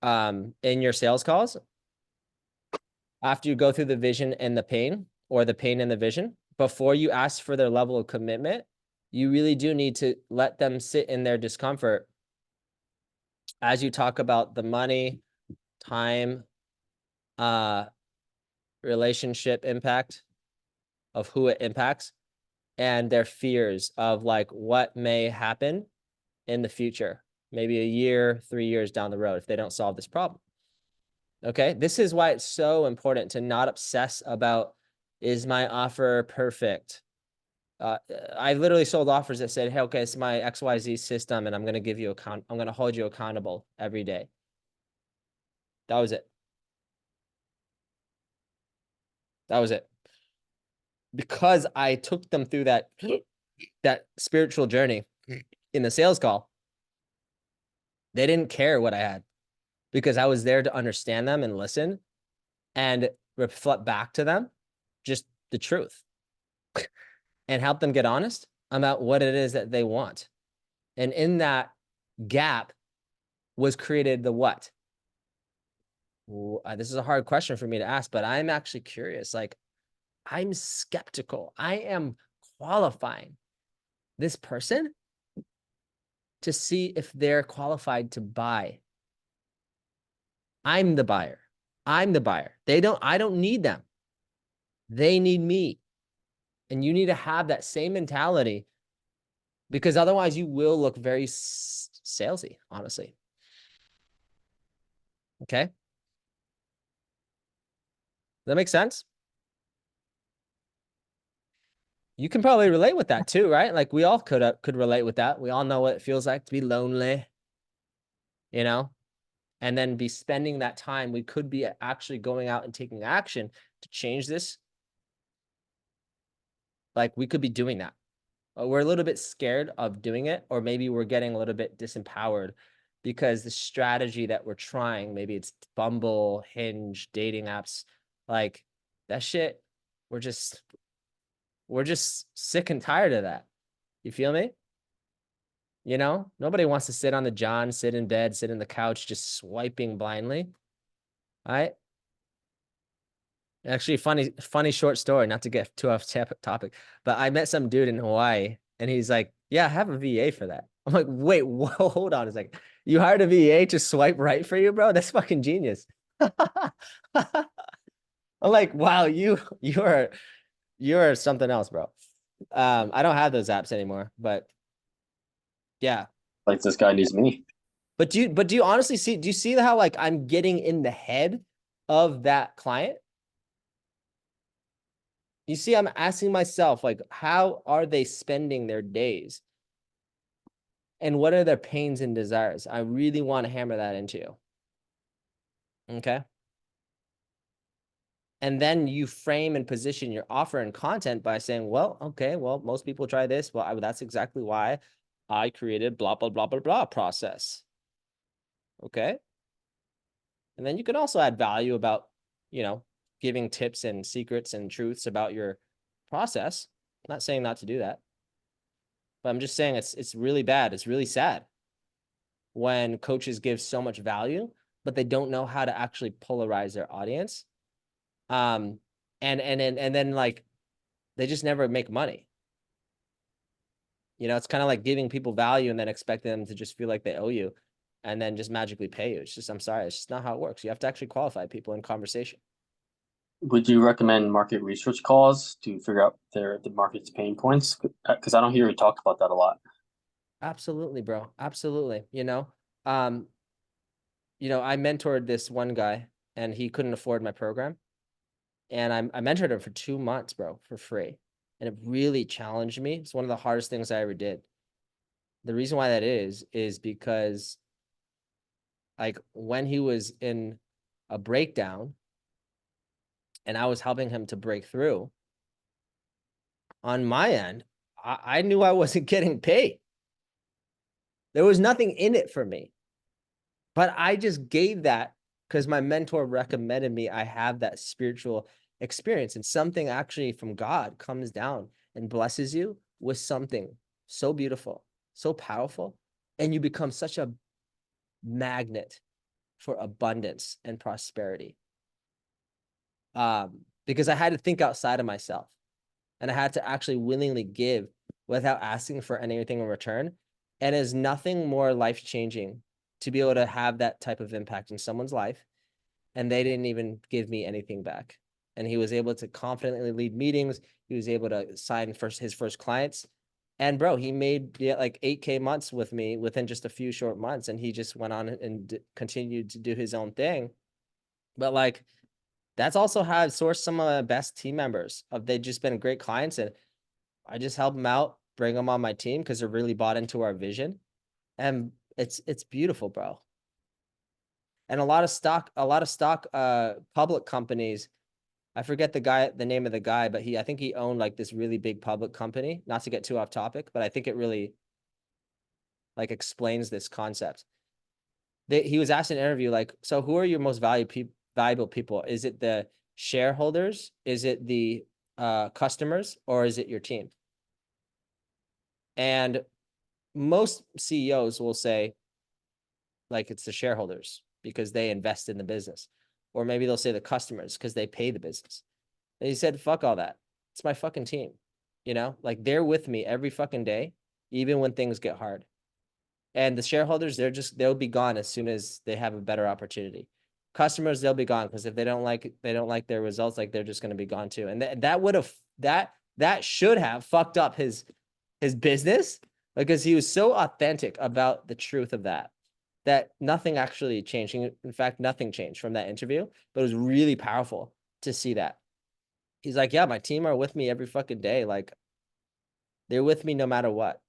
in your sales calls after you go through the vision and the pain, or the pain and the vision. Before you ask for their level of commitment, you really do need to let them sit in their discomfort as you talk about the money, time, relationship impact of who it impacts, and their fears of like what may happen in the future, maybe a year, 3 years down the road if they don't solve this problem. Okay, this is why it's so important to not obsess about, is my offer perfect? I literally sold offers that said, hey, okay, it's my XYZ system, and I'm going to give you I'm going to hold you accountable every day. That was it. That was it. Because I took them through that spiritual journey in the sales call, they didn't care what I had, because I was there to understand them and listen and reflect back to them just the truth and help them get honest about what it is that they want. And in that gap was created the what? This is a hard question for me to ask, but I'm actually curious. Like, I'm skeptical. I am qualifying this person to see if they're qualified to buy. I'm the buyer. I'm the buyer. I don't need them. They need me. And you need to have that same mentality, because otherwise you will look very salesy, honestly. Okay. Does that make sense? You can probably relate with that too, right? Like we all could relate with that. We all know what it feels like to be lonely, you know, and then be spending that time. We could be actually going out and taking action to change this. Like we could be doing that. We're a little bit scared of doing it, or maybe we're getting a little bit disempowered because the strategy that we're trying, maybe it's Bumble, Hinge, dating apps, like that shit, we're just sick and tired of that. You feel me? You know, nobody wants to sit on the john, sit in bed, sit in the couch, just swiping blindly. All right. Actually, funny short story, not to get too off topic, but I met some dude in Hawaii and he's like, yeah, I have a VA for that. I'm like, wait, whoa, hold on. It's like, you hired a VA to swipe right for you, bro? That's fucking genius. I'm like, wow, you're something else, bro. I don't have those apps anymore, but yeah. Like this guy needs me. But do you honestly do you see how like I'm getting in the head of that client? You see, I'm asking myself, like, how are they spending their days? And what are their pains and desires? I really want to hammer that into you. Okay. And then you frame and position your offer and content by saying, well, okay, well, most people try this. Well, that's exactly why I created blah, blah, blah, blah, blah process. Okay. And then you can also add value about, you know, giving tips and secrets and truths about your process. I'm not saying not to do that, but I'm just saying it's really bad. It's really sad when coaches give so much value, but they don't know how to actually polarize their audience. And then like they just never make money. You know, it's kind of like giving people value and then expecting them to just feel like they owe you and then just magically pay you. It's just, I'm sorry, it's just not how it works. You have to actually qualify people in conversation. Would you recommend market research calls to figure out the market's pain points? Because I don't hear you talk about that a lot. Absolutely, bro. Absolutely. You know, I mentored this one guy and he couldn't afford my program. And I mentored him for 2 months, bro, for free. And it really challenged me. It's one of the hardest things I ever did. The reason why that is because like when he was in a breakdown and I was helping him to break through, on my end, I knew I wasn't getting paid. There was nothing in it for me. But I just gave that because my mentor recommended me. I have that spiritual experience, and something actually from God comes down and blesses you with something so beautiful, so powerful, and you become such a magnet for abundance and prosperity. Because I had to think outside of myself and I had to actually willingly give without asking for anything in return. And there's nothing more life-changing to be able to have that type of impact in someone's life, and they didn't even give me anything back. and he was able to confidently lead meetings. He was able to sign his first clients. And bro, he made like 8K months with me within just a few short months. And he just went on and continued to do his own thing. But like, that's also how I've sourced some of my best team members. They've just been great clients, and I just help them out, bring them on my team because they're really bought into our vision. And it's beautiful, bro. And a lot of stock public companies, I forget the name of the guy, but I think he owned like this really big public company. Not to get too off topic, but I think it really like explains this concept. He was asked in an interview, like, so who are your most valuable people? Is it the shareholders? Is it the customers, or is it your team? And most CEOs will say, like, it's the shareholders because they invest in the business. Or maybe they'll say the customers because they pay the business. And he said, fuck all that. It's my fucking team. You know, like they're with me every fucking day, even when things get hard. And the shareholders, they'll be gone as soon as they have a better opportunity. Customers, they'll be gone because if they don't like their results, like they're just going to be gone too. And that should have fucked up his business, because he was so authentic about the truth of that nothing actually changed. In fact, nothing changed from that interview, but it was really powerful to see that. He's like, yeah, my team are with me every fucking day. Like, they're with me no matter what.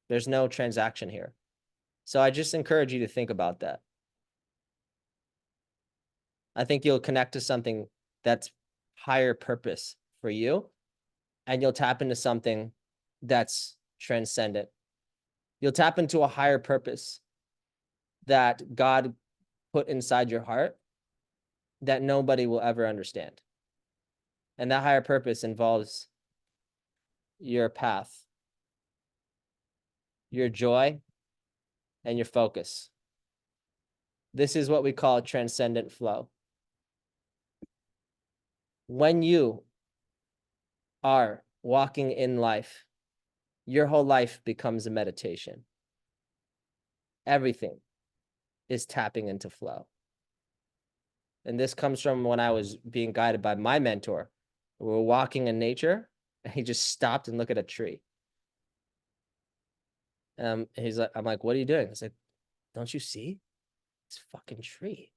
There's no transaction here. So I just encourage you to think about that. I think you'll connect to something that's higher purpose for you, and you'll tap into something that's transcendent. You'll tap into a higher purpose that God put inside your heart that nobody will ever understand. And that higher purpose involves your path, your joy, and your focus. This is what we call transcendent flow. When you are walking in life, your whole life becomes a meditation. Everything is tapping into flow. And this comes from when I was being guided by my mentor. We were walking in nature, and he just stopped and looked at a tree. He's like, I'm like, what are you doing? He's like, don't you see? It's a fucking tree.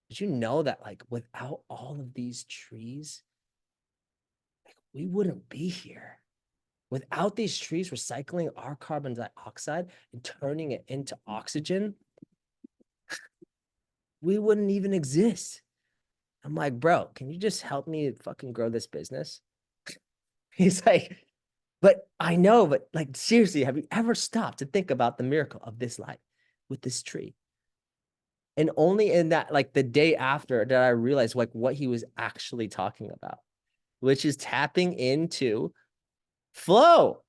Did you know that, like, without all of these trees, like, we wouldn't be here? Without these trees recycling our carbon dioxide and turning it into oxygen, we wouldn't even exist. I'm like, bro, can you just help me fucking grow this business? He's like, but I know, but like, seriously, have you ever stopped to think about the miracle of this life with this tree? And only in that, like the day after, did I realize like what he was actually talking about, which is tapping into flow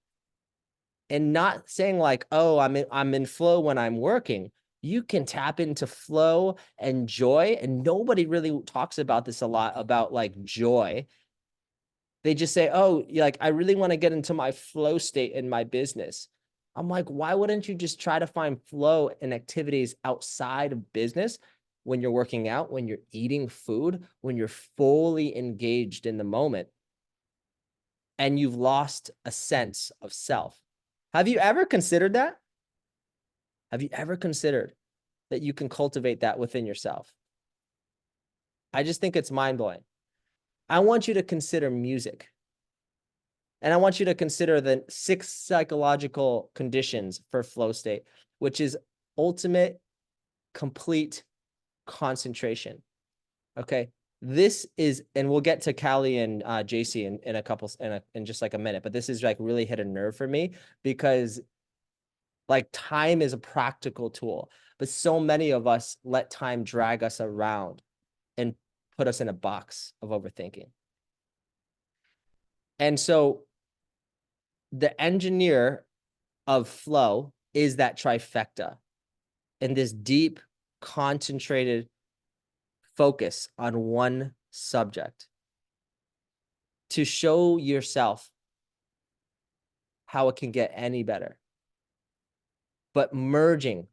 and not saying like, oh, I'm in flow when I'm working. You can tap into flow and joy. And nobody really talks about this a lot, about like joy. They just say, oh, like, I really want to get into my flow state in my business. I'm like, why wouldn't you just try to find flow in activities outside of business, when you're working out, when you're eating food, when you're fully engaged in the moment and you've lost a sense of self? Have you ever considered that? Have you ever considered that you can cultivate that within yourself? I just think it's mind-blowing. I want you to consider music. And I want you to consider the 6 psychological conditions for flow state, which is ultimate, complete concentration. Okay. This is, and we'll get to Callie and JC in just like a minute, but this is like really hit a nerve for me, because like time is a practical tool, but so many of us let time drag us around and put us in a box of overthinking. And so the engineer of flow is that trifecta, and this deep, concentrated focus on one subject to show yourself how it can get any better, but merging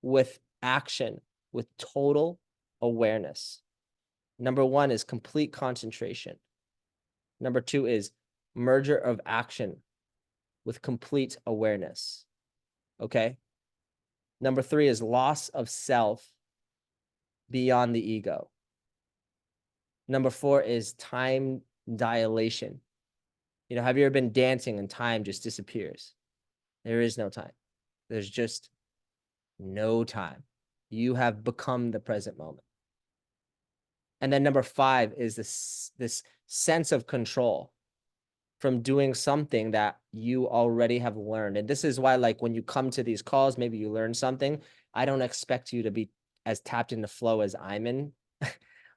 with action, with total awareness. Number one is complete concentration. Number two is merger of action with complete awareness. Okay. Number three is loss of self beyond the ego. Number four is time dilation. You know, have you ever been dancing and time just disappears? There is no time. There's just no time. You have become the present moment. And then number five is this sense of control from doing something that you already have learned. And this is why, like, when you come to these calls, maybe you learn something. I don't expect you to be as tapped into flow as I'm in.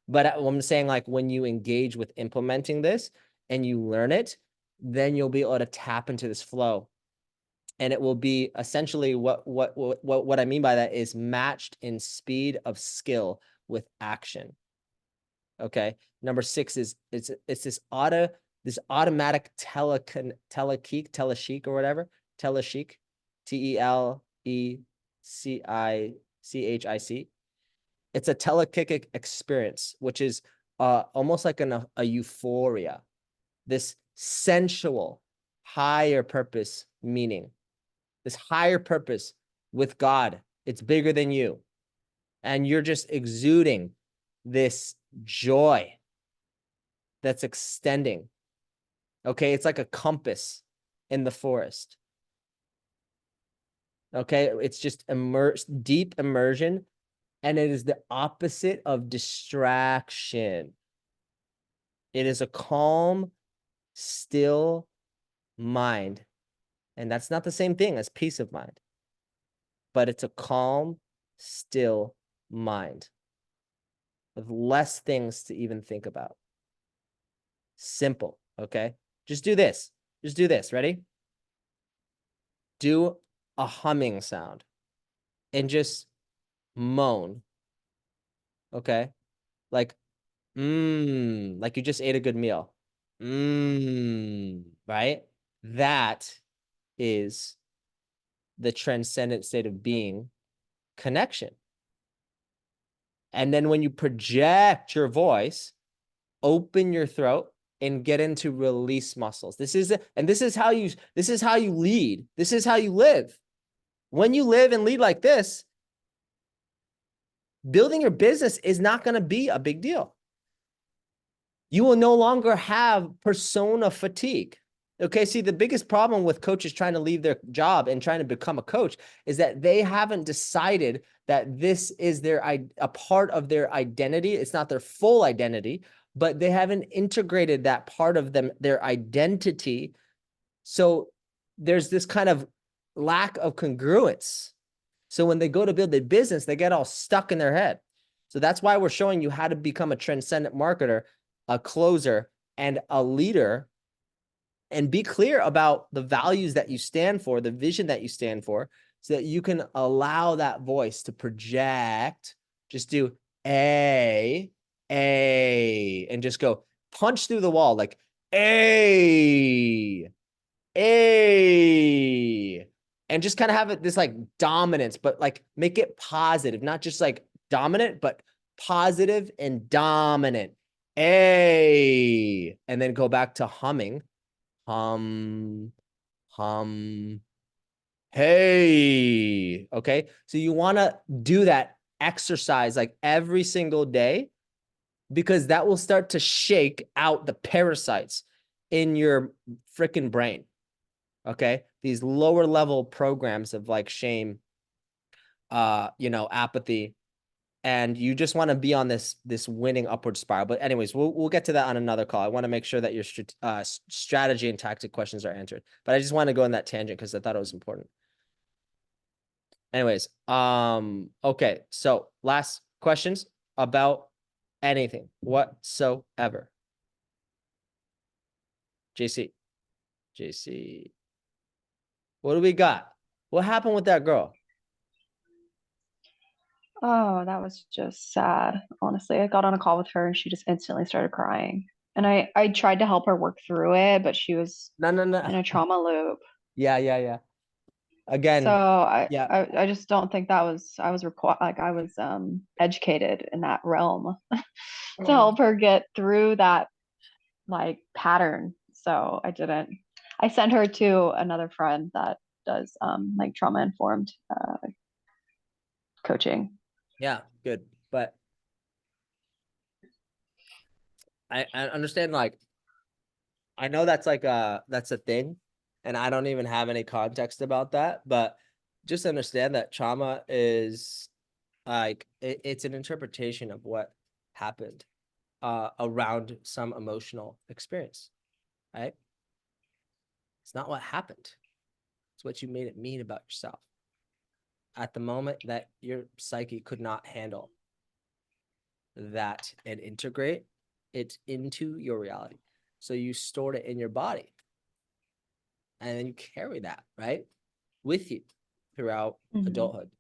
But I'm saying, like, when you engage with implementing this and you learn it, then you'll be able to tap into this flow. And it will be essentially what I mean by that is matched in speed of skill with action. Okay. Number six is it's this automatic telesheik or whatever, telesheik, TELECICHIC. It's a telekick experience, which is almost like a euphoria, this sensual higher purpose meaning, this higher purpose with God. It's bigger than you. And you're just exuding this joy that's extending. Okay. It's like a compass in the forest. Okay. It's just deep immersion. And it is the opposite of distraction. It is a calm, still mind. And that's not the same thing as peace of mind, but it's a calm, still mind with less things to even think about. Simple. Okay. Just do this. Just do this. Ready? Do a humming sound and just moan. Okay. Like you just ate a good meal. Right? That is the transcendent state of being connection. And then when you project your voice, open your throat and get into release muscles. This is how you lead. This is how you live. When you live and lead like this, building your business is not going to be a big deal. You will no longer have persona fatigue. Okay, see, the biggest problem with coaches trying to leave their job and trying to become a coach is that they haven't decided that this is a part of their identity. It's not their full identity, but they haven't integrated that part of their identity. So there's this kind of lack of congruence. So when they go to build their business, they get all stuck in their head. So that's why we're showing you how to become a transcendent marketer, a closer, and a leader, and be clear about the values that you stand for, the vision that you stand for, so that you can allow that voice to project. Just do and just go punch through the wall, like and just kind of have this like dominance, but like make it positive, not just like dominant, but positive and dominant. And then go back to humming. Hey. Okay. So you want to do that exercise like every single day, because that will start to shake out the parasites in your freaking brain. Okay. These lower level programs of like shame, apathy, and you just want to be on this winning upward spiral. But anyways, we'll get to that on another call. I want to make sure that your strategy and tactic questions are answered. But I just want to go in that tangent because I thought it was important. Anyways, okay. So last questions about anything whatsoever. JC, what do we got? What happened with that girl? Oh, that was just sad. Honestly, I got on a call with her and she just instantly started crying. And I tried to help her work through it, but she was No. in a trauma loop. Yeah. again, So yeah, I just don't think that was I was required like I was educated in that realm to help her get through that like pattern. So I didn't. I sent her to another friend that does like trauma informed coaching. yeah, good. But I understand, like, I know that's like that's a thing, and I don't even have any context about that, but just understand that trauma is like it's an interpretation of what happened around some emotional experience, right? It's not what happened. It's what you made it mean about yourself at the moment that your psyche could not handle that and integrate it into your reality. So you stored it in your body, and then you carry that, right, with you throughout adulthood.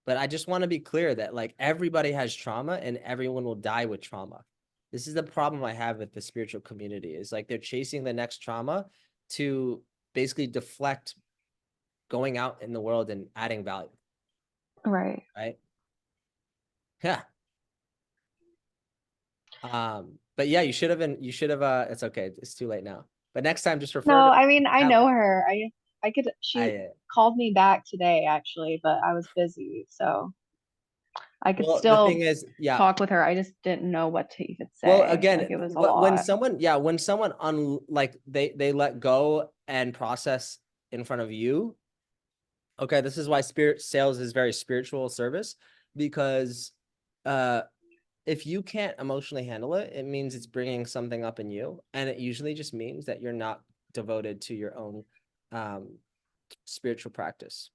But I just want to be clear that like everybody has trauma and everyone will die with trauma. This is the problem I have with the spiritual community, is like they're chasing the next trauma to basically deflect going out in the world and adding value. Right. Right. Yeah. But yeah, you should have it's okay. It's too late now. But next time just refer No, to I mean I that one. know her. I could she called me back today actually, but I was busy, so I could Well, the thing still is, yeah. talk with her. I just didn't know what to even Well, say. again, Like it was a when lot. someone, when someone like they let go and process in front of you. Okay, this is why spirit sales is very spiritual service, because if you can't emotionally handle it, it means it's bringing something up in you, and it usually just means that you're not devoted to your own spiritual practice.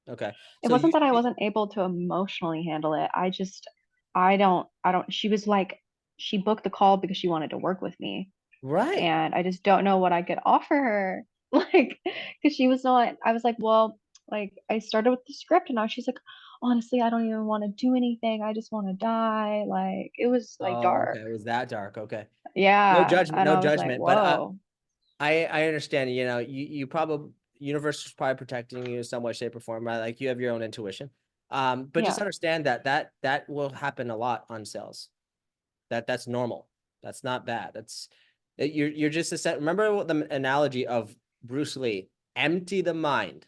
Okay, It so you wasn't that I wasn't able to emotionally handle it. I don't she was like she booked the call because she wanted to work with me. right. And I just don't know what I could offer her. Like, because she was not, I was like, well, like I started with the script and now she's like, honestly, I don't even want to do anything. I just want to die. Like it was like Oh, dark. okay, it was that dark. Okay, no Yeah. judgment, And no I was like, judgment, but whoa. I understand, you probably, universe is probably protecting you in some way, shape, or form, right? Like you have your own intuition. But just Yeah. understand that will happen a lot on sales. That's normal. That's not bad. You're just a set. Remember what the analogy of Bruce Lee, empty the mind.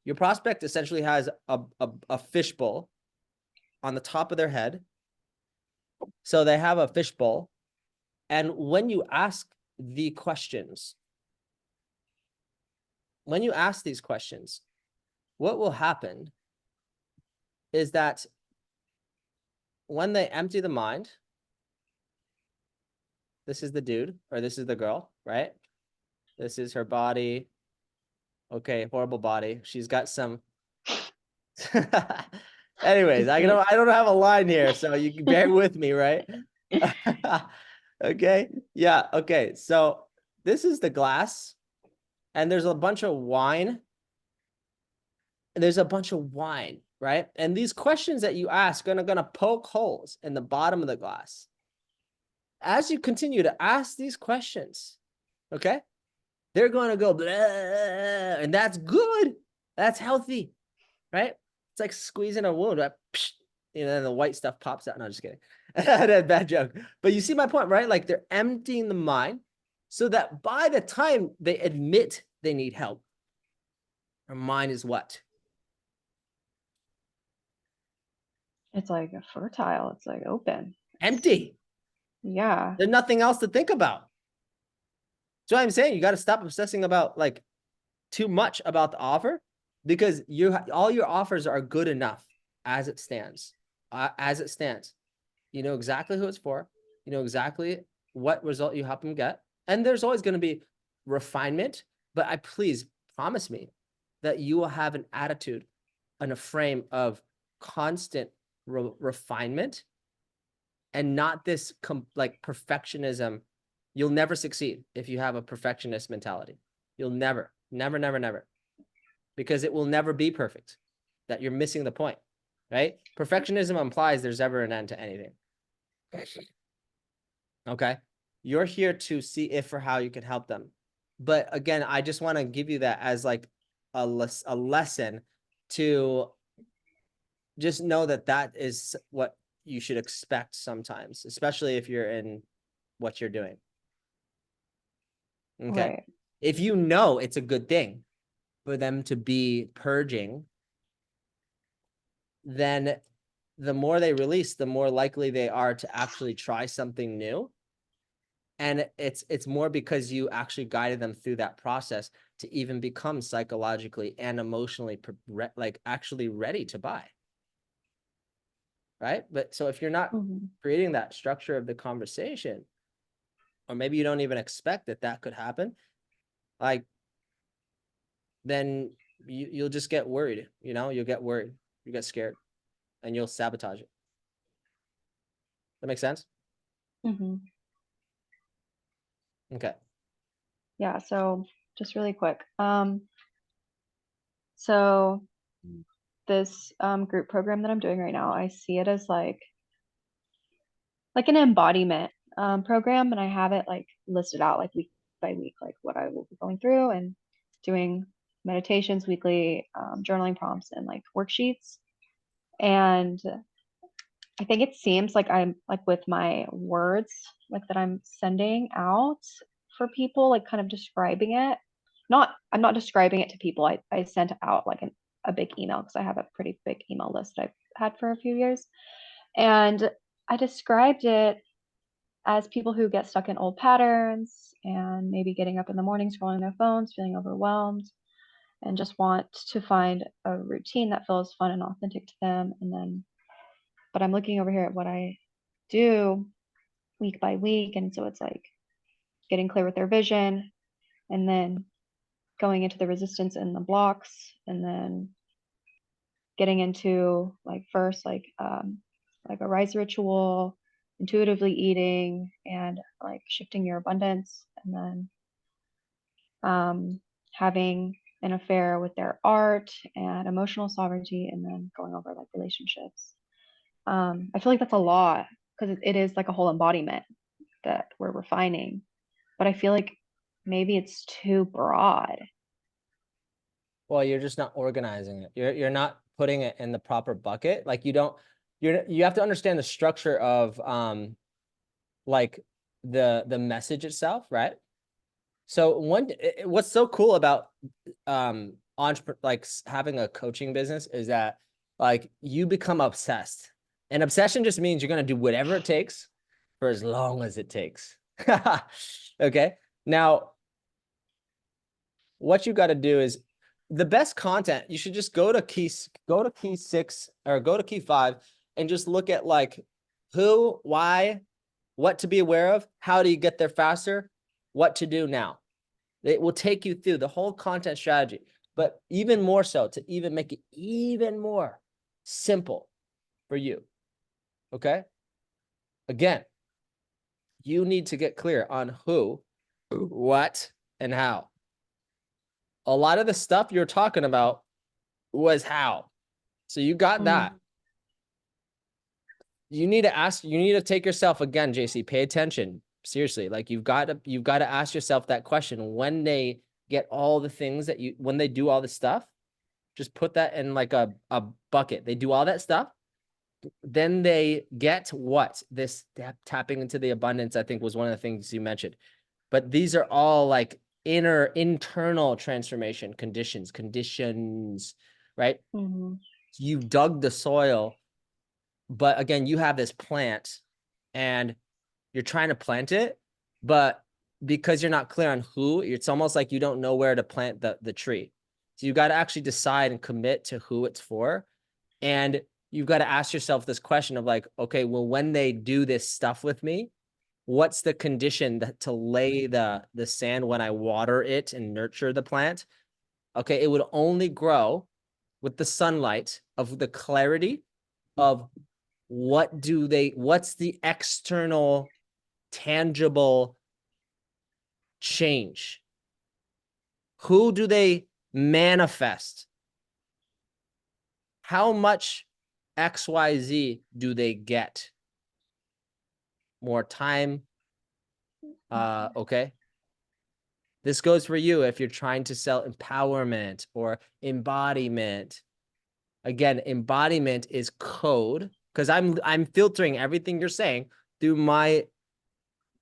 Your prospect essentially has a fishbowl on the top of their head. So they have a fishbowl. And when you ask the questions, when you ask these questions, what will happen is that when they empty the mind, this is the dude or this is the girl, right? This is her body. Okay, horrible body. She's got some. Anyways, I don't have a line here, so you can bear with me, right? Okay. Yeah. Okay. So this is the glass, and there's a bunch of wine. There's a bunch of wine, right? And these questions that you ask are gonna poke holes in the bottom of the glass. As you continue to ask these questions, okay, they're going to go, blah, and that's good. That's healthy, right? It's like squeezing a wound, right? And the white stuff pops out. No, just kidding. That bad joke. But you see my point, right? Like they're emptying the mind so that by the time they admit they need help, their mind is what? It's like a fertile. It's like open. Empty. Yeah. There's nothing else to think about. So I'm saying you got to stop obsessing about like too much about the offer, because all your offers are good enough as it stands. You know exactly who it's for. You know exactly what result you help them get. And there's always going to be refinement, but please promise me that you will have an attitude and a frame of constant refinement, and not this like perfectionism. You'll never succeed if you have a perfectionist mentality. You'll never, because it will never be perfect. That you're missing the point, right? Perfectionism implies there's ever an end to anything. Okay. You're here to see if or how you can help them. But again, I just want to give you that as like a lesson to just know that that is what you should expect sometimes, especially if you're in what you're doing. Okay. Right. If you know it's a good thing for them to be purging, then the more they release, the more likely they are to actually try something new. And it's more because you actually guided them through that process to even become psychologically and emotionally like actually ready to buy. Right? But so if you're not creating that structure of the conversation, or maybe you don't even expect that that could happen, like, then you'll just get worried, you know, you'll get worried, you get scared, and you'll sabotage it. That makes sense? Okay. Yeah, so just really quick. So this group program that I'm doing right now, I see it as like an embodiment program, and I have it like listed out like week by week, like what I will be going through and doing meditations weekly, journaling prompts, and like worksheets. And I think it seems like I'm like with my words, like that I'm sending out for people, like kind of describing it. I'm not describing it to people. I sent out like a big email because I have a pretty big email list I've had for a few years. And I described it as people who get stuck in old patterns and maybe getting up in the morning, scrolling their phones, feeling overwhelmed, and just want to find a routine that feels fun and authentic to them. And then, but I'm looking over here at what I do week by week. And so it's like getting clear with their vision, and then going into the resistance and the blocks, and then getting into like first like a rise ritual, intuitively eating, and like shifting your abundance, and then having an affair with their art and emotional sovereignty, and then going over like relationships. I feel like that's a lot because it is like a whole embodiment that we're refining, but I feel like maybe it's too broad. Well, you're just not organizing it. You're not putting it in the proper bucket. Like you have to understand the structure of like the message itself, right? So what's so cool about like having a coaching business is that like you become obsessed. And obsession just means you're gonna do whatever it takes for as long as it takes. Okay. Now, what you got to do is the best content, you should just go to key 6 or go to key 5 and just look at like who, why, what to be aware of, how do you get there faster, what to do now. It will take you through the whole content strategy, but even more so to even make it even more simple for you. Okay. Again, you need to get clear on who, what, and how. A lot of the stuff you're talking about was how. So you got that. You need to take yourself again, JC, pay attention. Seriously, like you've got to ask yourself that question. When they get all the things when they do all the stuff, just put that in like a bucket. They do all that stuff. Then they get what? This tapping into the abundance, I think, was one of the things you mentioned. But these are all like internal transformation conditions, right? You've dug the soil, but again, you have this plant and you're trying to plant it, but because you're not clear on who, it's almost like you don't know where to plant the tree. So you got to actually decide and commit to who it's for. And you've got to ask yourself this question of like, okay, well, when they do this stuff with me, what's the condition to lay the sand when I water it and nurture the plant? Okay, it would only grow with the sunlight of the clarity of what's the external tangible change? Who do they manifest? How much XYZ do they get? More time. Okay. This goes for you if you're trying to sell empowerment or embodiment. Again, embodiment is code, because I'm filtering everything you're saying through my,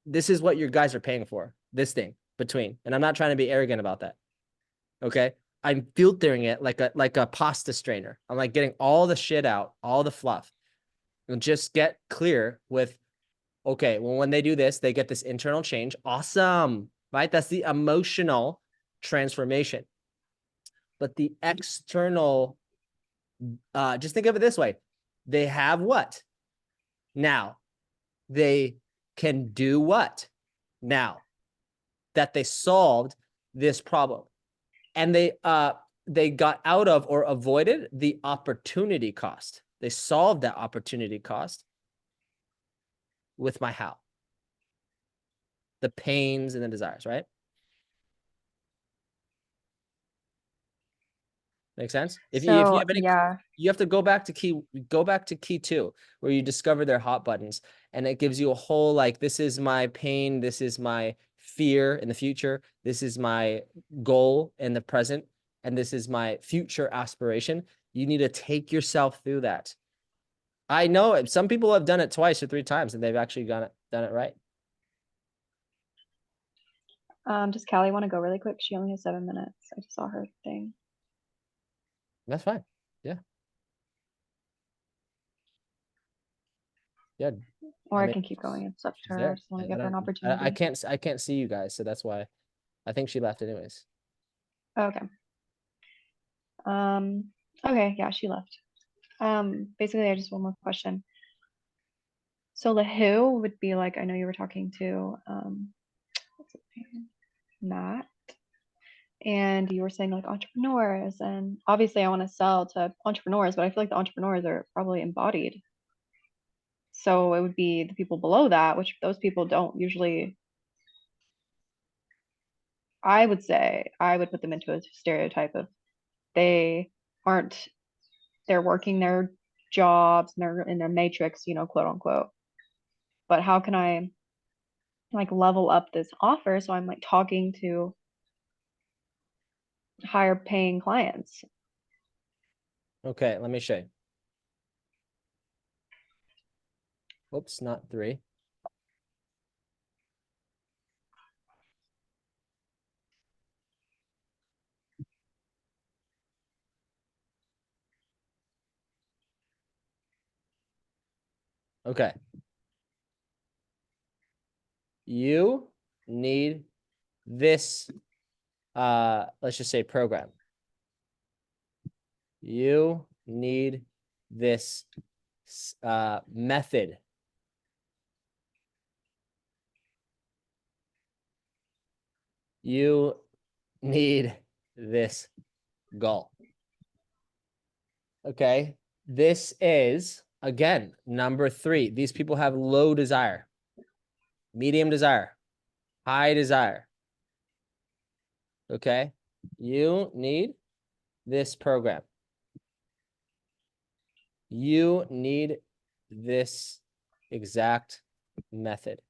this is what your guys are paying for, this thing between. And I'm not trying to be arrogant about that. Okay. I'm filtering it like a pasta strainer. I'm like getting all the shit out, all the fluff. And just get clear with, okay, well, when they do this, they get this internal change. Awesome. Right? That's the emotional transformation. But the external, just think of it this way. They have what? Now. They can do what? Now. That they solved this problem. And they got out of or avoided the opportunity cost. They solved that opportunity cost with my how. The pains and the desires, right? Make sense? If you So have any, yeah, you have to go back to key 2, where you discover their hot buttons, and it gives you a whole, like, this is my pain, this is my fear in the future, this is my goal in the present, and this is my future aspiration. You need to take yourself through that. I know some people have done it twice or 3 times and they've actually done it right. does Callie want to go really quick? She only has 7 minutes. I just saw her thing. That's fine. Yeah. Yeah. Or I I mean, can keep going. It's up to she's her. I there. just want to I give her an don't- opportunity. I can't see you guys, so that's why I think she left anyways. Okay. Okay, yeah, she left. Basically I just one more question. So the who would be like, I know you were talking to what's his name? Matt. And you were saying like entrepreneurs, and obviously I want to sell to entrepreneurs, but I feel like the entrepreneurs are probably embodied. So it would be the people below that, which those people don't usually, I would say, I would put them into a stereotype of they aren't, they're working their jobs and they're in their matrix, you know, quote unquote. But how can I like level up this offer so I'm like talking to higher paying clients? Okay, let me show you. Oops, not 3. Okay. You need this, let's just say program. You need this method. You need this goal. Okay. This is, again, number 3. These people have low desire, medium desire, high desire. Okay. You need this program. You need this exact method.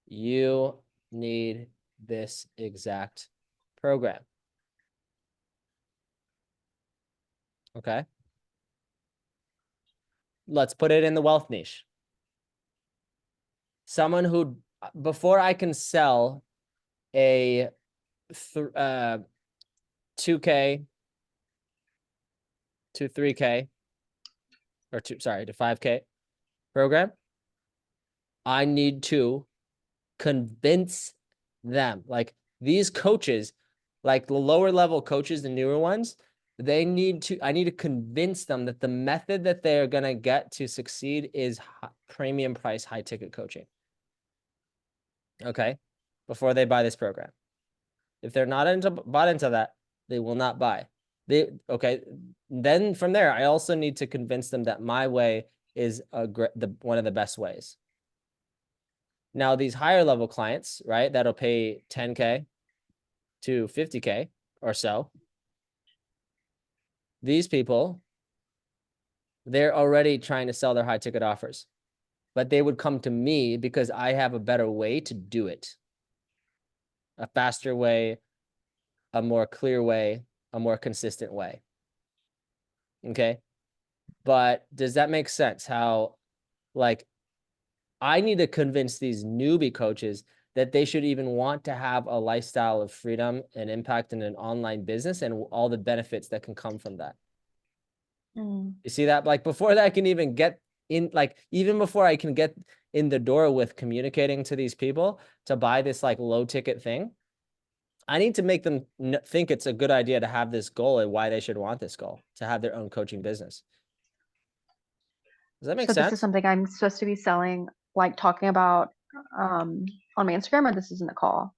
You need this exact program. Okay. Let's put it in the wealth niche. Someone who, before I can sell a 2K to 3K or to 5K program, I need to convince them. Like these coaches, like the lower level coaches, the newer ones, I need to convince them that the method that they're going to get to succeed is premium price, high ticket coaching. Okay. Before they buy this program. If they're not bought into that, they will not buy. Okay. Then from there, I also need to convince them that my way is one of the best ways. Now, these higher level clients, right, that'll pay 10K to 50K or so. These people, they're already trying to sell their high ticket offers, but they would come to me because I have a better way to do it. a faster way, a more clear way, a more consistent way. Okay. But does that make sense? How, like, I need to convince these newbie coaches that they should even want to have a lifestyle of freedom and impact in an online business and all the benefits that can come from that. Mm. You see that? Like, before that I can even get in, like, even before I can get in the door with communicating to these people to buy this like low ticket thing, I need to make them think it's a good idea to have this goal and why they should want this goal, to have their own coaching business. Does that make So this is sense? something I'm supposed to be selling, like talking about on my Instagram, or this is in the call?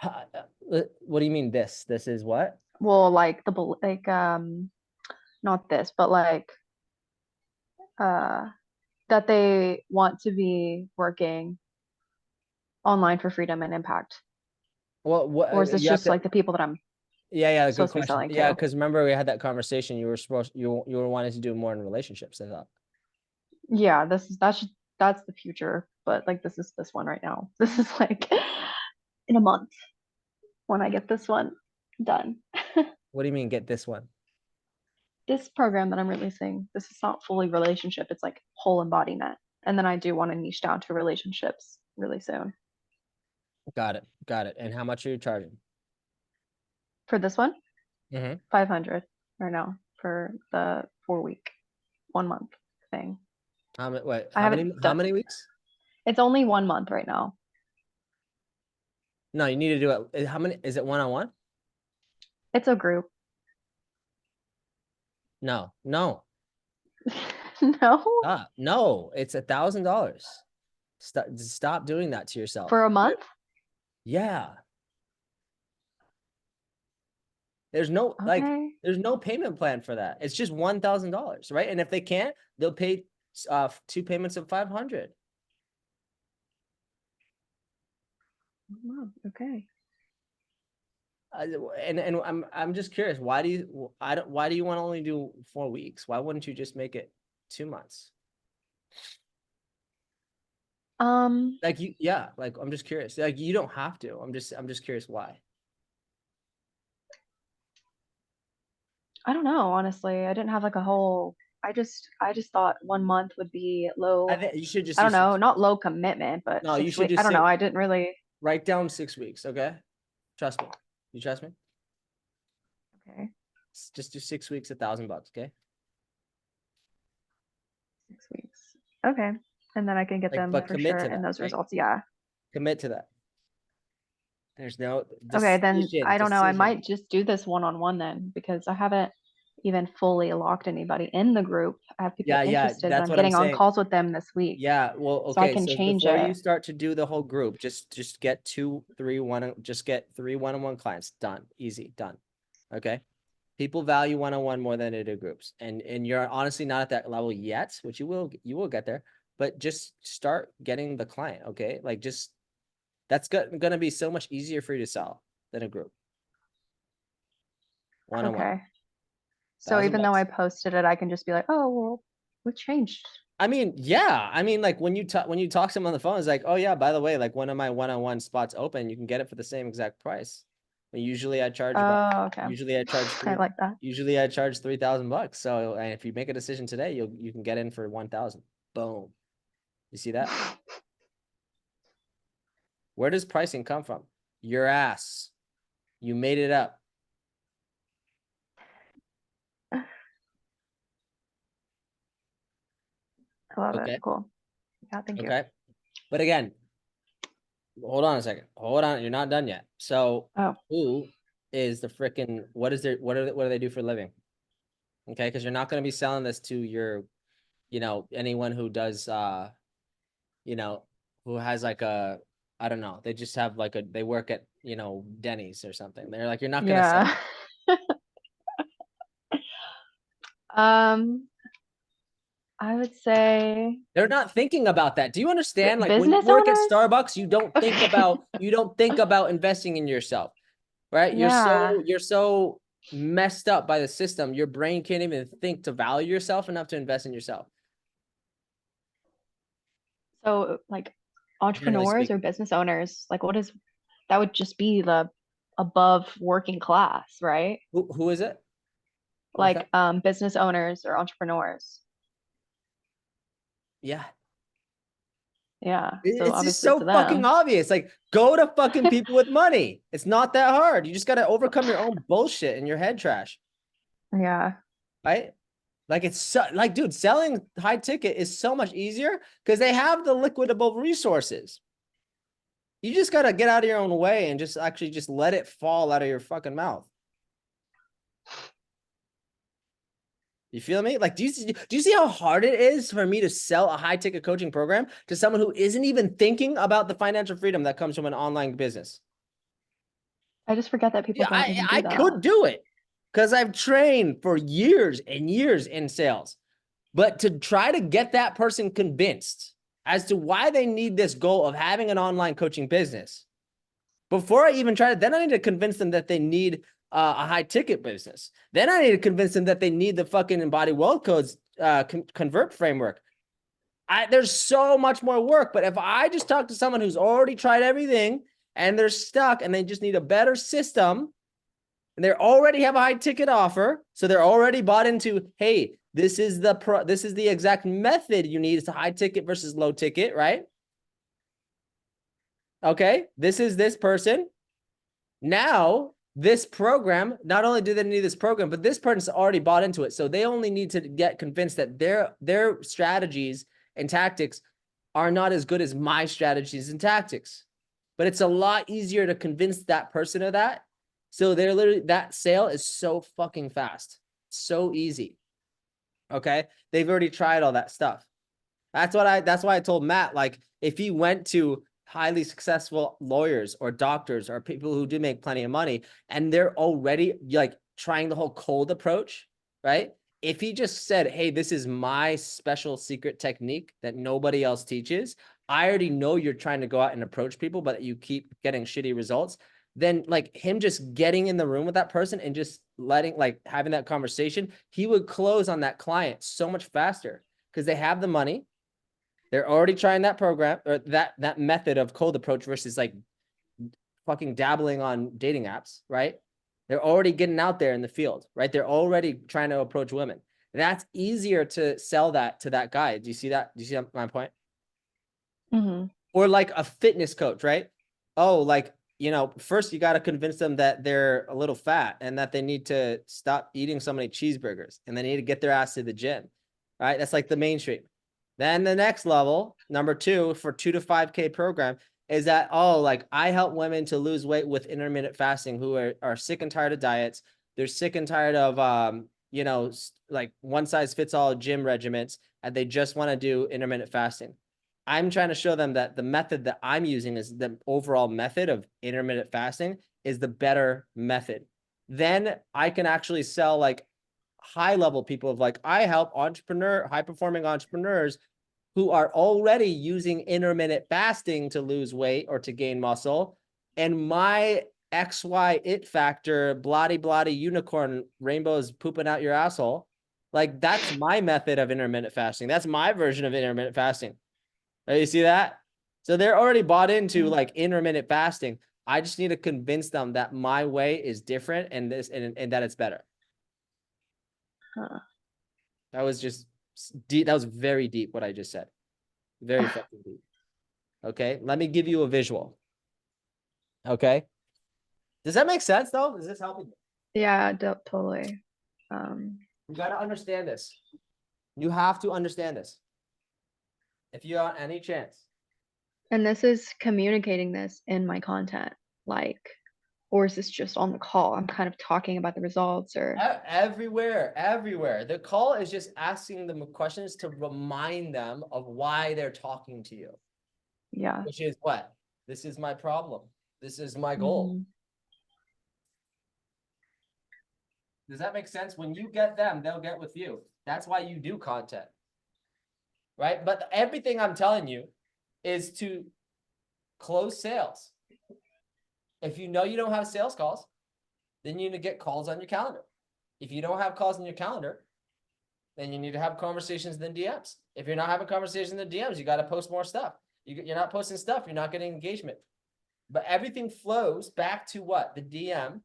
What do you mean this? This is what? Well, like not this, but like that they want to be working online for freedom and impact. Well, Or is this you have just to, like the people that I'm yeah, good supposed to be question. selling Yeah, to? because remember we had that conversation. You were wanting to do more in relationships, I thought. Yeah, that's the future, but like this is this one right now. This is like in a month when I get this one done. What do you mean get this one? This program that I'm releasing, this is not fully relationship, it's like whole embodiment. And then I do want to niche down to relationships really soon. Got it. And how much are you charging? For this one, Mm-hmm. 500 right now for the 4-week, 1 month thing. How many? Wait, I haven't how done, many weeks? it's only 1 month right now. No, you need to do it. How many? Is it one-on-one? It's a group. No. No, No, it's $1,000. Stop doing that to yourself. for a month. Yeah. There's no like, Okay. there's no payment plan for that. It's just $1,000, right? And if they can't, they'll pay 2 payments of 500. Okay. And I'm just curious, why do you why do you want to only do 4 weeks? Why wouldn't you just make it 2 months? Like yeah, like I'm just curious. Like you don't have to. I'm just curious why. I don't know, honestly. I didn't have like a whole, I just thought 1 month would be low. I think you should just I do don't know, 6. not low commitment, but No, you 6 should weeks. do I don't 6. know. I didn't really. Write down 6 weeks, okay? Trust me. You trust me? Okay. Just do 6 weeks, $1,000, okay? 6 weeks. Okay. And then I can get Like, them but for commit sure to in that, those right? results. Yeah. Commit to that. There's no Okay. Then I don't know. I decision. might just do this one-on-one then, because I haven't even fully locked anybody in the group. I have people Yeah, interested, and that's I'm what I'm getting on saying. calls with them this week. Yeah, well, So I okay, can so change before you it. start to do the whole group, just get 2, 3, 1, just get 3 one-on-one clients. Done. Easy, done. Okay? People value one-on-one more than they do groups. And you're honestly not at that level yet, which you will get there, but just start getting the client, okay? Like just that's gonna be so much easier for you to sell than a group. One-on-one. Okay. So even though $1,000. I posted it, I can just be like, oh, well, what changed? I mean, yeah. I mean, like when you talk to them on the phone, it's like, oh yeah, by the way, like one of my one-on-one spots open, you can get it for the same exact price. And usually I charge Oh, okay. I like that. usually I charge $3,000. So and if you make a decision today, you can get in for 1,000. Boom. You see that? Where does pricing come from? Your ass. You made it up. I love Okay. it. Cool. Yeah, thank you. Okay. But again, hold on a second. Hold on. You're not done yet. So Oh, who is the freaking what do they do for a living? Okay, because you're not going to be selling this to your, anyone who does who has like a, I don't know, they just have like they work at, Denny's or something. They're like, you're not going to sell. yeah. I would say They're not thinking about that. Do you understand? Like when you business work at owners. Starbucks, you don't think Okay. about investing in yourself, right? Yeah. You're so messed up by the system. Your brain can't even think to value yourself enough to invest in yourself. So like generally Entrepreneurs or speaking. business owners? Like, what is that? Would just be the above working class, right? Who is it? What's Like, that? business owners or entrepreneurs. Yeah. Yeah. So It's just obviously so to fucking them. obvious. Like, go to fucking people with money. It's not that hard. You just got to overcome your own bullshit and your head trash, Yeah. right? Like, it's so, like, dude, selling high ticket is so much easier because they have the liquidable resources. You just got to get out of your own way and just actually just let it fall out of your fucking mouth. You feel me? Like, do you see how hard it is for me to sell a high ticket coaching program to someone who isn't even thinking about the financial freedom that comes from an online business? I just forget that people Yeah, don't even I do that. could do it because I've trained for years and years in sales. But to try to get that person convinced as to why they need this goal of having an online coaching business, before I even try it, then I need to convince them that they need a high ticket business. Then I need to convince them that they need the fucking embody wealth codes convert framework. There's so much more work. But if I just talk to someone who's already tried everything and they're stuck and they just need a better system, and they already have a high ticket offer, so they're already bought into, hey, this is the exact method you need. It's a high ticket versus low ticket, right? Okay, this is this person. Now, this program, not only do they need this program, but this person's already bought into it. So they only need to get convinced that their strategies and tactics are not as good as my strategies and tactics. But it's a lot easier to convince that person of that. So they're literally, that sale is so fucking fast. So easy. Okay. They've already tried all that stuff. That's why I told Matt, like, if he went to highly successful lawyers or doctors or people who do make plenty of money and they're already like trying the whole cold approach, right? If he just said, hey, this is my special secret technique that nobody else teaches, I already know you're trying to go out and approach people, but you keep getting shitty results. Then like him just getting in the room with that person and just having that conversation, he would close on that client so much faster because they have the money. They're already trying that program or that method of cold approach versus like fucking dabbling on dating apps, right? They're already getting out there in the field, right? They're already trying to approach women. That's easier to sell that to that guy. Do you see that? Do you see my point? Mm-hmm. Or like a fitness coach, right? Oh, like, first you got to convince them that they're a little fat and that they need to stop eating so many cheeseburgers and they need to get their ass to the gym, right? That's like the mainstream. Then the next level, number 2 for 2 to 5K program is that, like I help women to lose weight with intermittent fasting who are sick and tired of diets. They're sick and tired of, like one size fits all gym regimens and they just want to do intermittent fasting. I'm trying to show them that the method that I'm using is the overall method of intermittent fasting is the better method. Then I can actually sell like high level people of like, I help high performing entrepreneurs who are already using intermittent fasting to lose weight or to gain muscle. And my XY it factor, bloody unicorn rainbows pooping out your asshole. Like that's my method of intermittent fasting. That's my version of intermittent fasting. You see that? So they're already bought into like intermittent fasting. I just need to convince them that my way is different and and that it's better. Huh. That was just deep. That was very deep what I just said. Very fucking deep. Okay. Let me give you a visual. Okay. Does that make sense though? Is this helping you? Yeah, totally. You got to understand this. You have to understand this. If you have any chance. And this is communicating this in my content, like, or is this just on the call? I'm kind of talking about the results or Everywhere. The call is just asking them questions to remind them of why they're talking to you. yeah. Which is what? This is my problem. This is my goal. Mm-hmm. Does that make sense? When you get them, they'll get with you. That's why you do content. Right? But everything I'm telling you is to close sales. If you know you don't have sales calls, then you need to get calls on your calendar. If you don't have calls on your calendar, then you need to have conversations in the DMs. If you're not having conversations in the DMs, you got to post more stuff. You're not posting stuff. You're not getting engagement. But everything flows back to what? The DM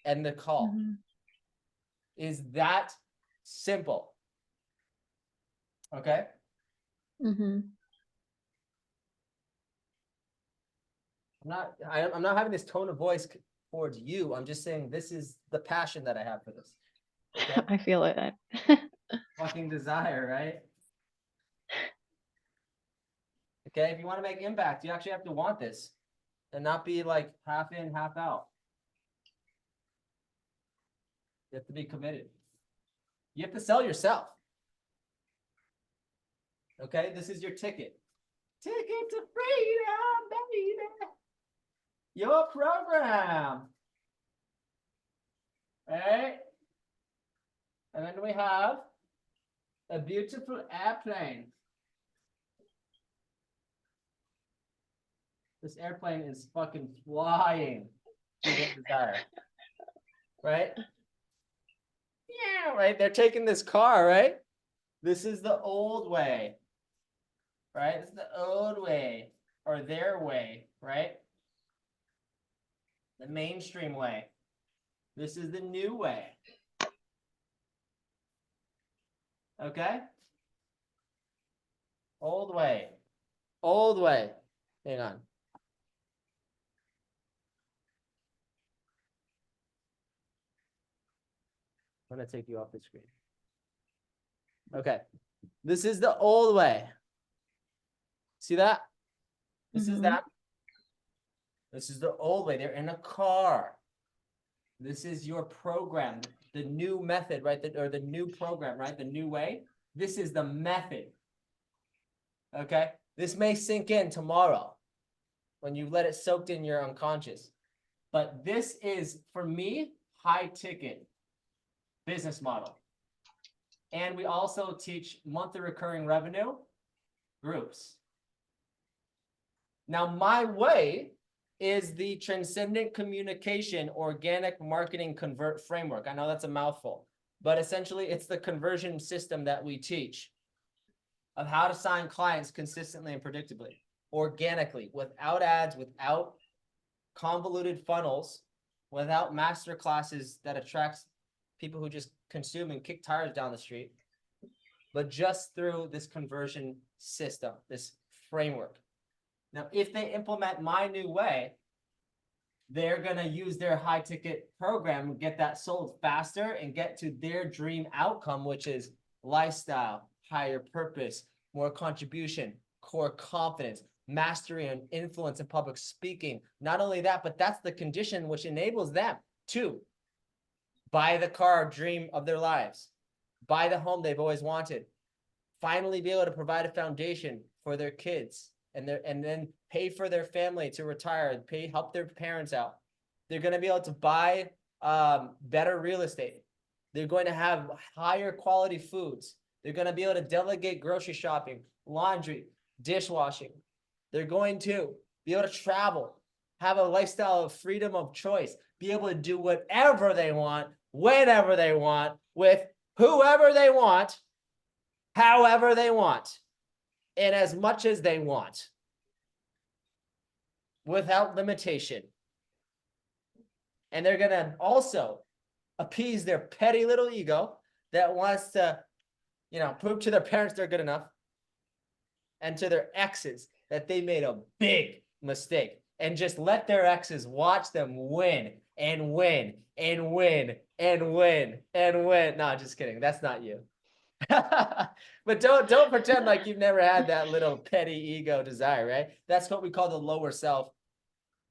and the call. Mhm. Is that simple? Okay. Mhm. I'm not having this tone of voice towards you. I'm just saying this is the passion that I have for this. Okay. I feel it. Fucking desire, right? Okay. If you want to make impact, you actually have to want this and not be like half in, half out. You have to be committed. You have to sell yourself. Okay. This is your ticket. Ticket to freedom, baby. Your program. Right? And then we have a beautiful airplane. This airplane is fucking flying to the desire. Right? Yeah, right. They're taking this car, right? This is the old way. Right? This is the old way or their way, right? The mainstream way. This is the new way. Okay? Old way. Old way. Hang on. I'm going to take you off the screen. Okay. This is the old way. See that? This is that. This is the old way. They're in a car. This is your program, the new method, right? Or the new program, right? The new way. This is the method. Okay. This may sink in tomorrow when you let it soak in your unconscious. But this is, for me, high ticket business model. And we also teach monthly recurring revenue groups. Now, my way is the Transcendent Communication Organic Marketing Convert Framework. I know that's a mouthful, but essentially it's the conversion system that we teach of how to sign clients consistently and predictably, organically, without ads, without convoluted funnels, without master classes that attracts people who just consume and kick tires down the street, but just through this conversion system, this framework. Now, if they implement my new way, they're going to use their high ticket program and get that sold faster and get to their dream outcome, which is lifestyle, higher purpose, more contribution, core confidence, mastery and influence in public speaking. Not only that, but that's the condition which enables them to buy the car dream of their lives, buy the home they've always wanted, finally be able to provide a foundation for their kids, and then pay for their family to retire, help their parents out. They're going to be able to buy better real estate. They're going to have higher quality foods. They're going to be able to delegate grocery shopping, laundry, dishwashing. They're going to be able to travel, have a lifestyle of freedom of choice, be able to do whatever they want, whenever they want, with whoever they want, however they want, and as much as they want, without limitation. And they're going to also appease their petty little ego that wants to, prove to their parents they're good enough, and to their exes that they made a big mistake, and just let their exes watch them win and win and win and win and win. No, just kidding. That's not you. But don't pretend like you've never had that little petty ego desire, right? That's what we call the lower self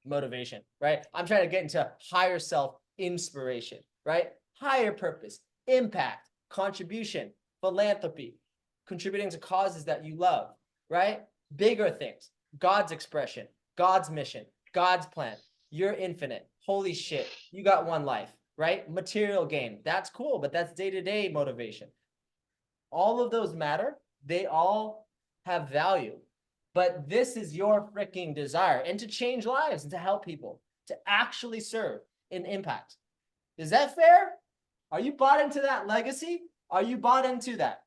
motivation, right? I'm trying to get into higher self inspiration, right? Higher purpose, impact, contribution, philanthropy, contributing to causes that you love, right? Bigger things, God's expression, God's mission, God's plan. You're infinite. Holy shit. You got one life, right? Material gain. That's cool, but that's day-to-day motivation. All of those matter. They all have value. But this is your freaking desire, and to change lives and to help people, to actually serve in impact. Is that fair? Are you bought into that legacy? Are you bought into that?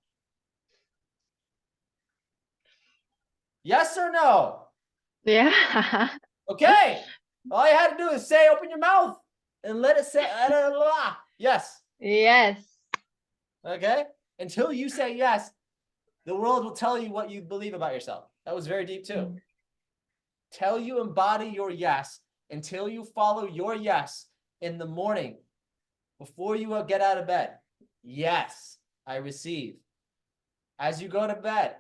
Yes or no? Yeah. Okay. All you had to do is say, open your mouth and let it say, yes. Yes. Okay. Until you say yes, the world will tell you what you believe about yourself. That was very deep too. Till you embody your yes, until you follow your yes in the morning before you get out of bed. Yes, I receive. As you go to bed,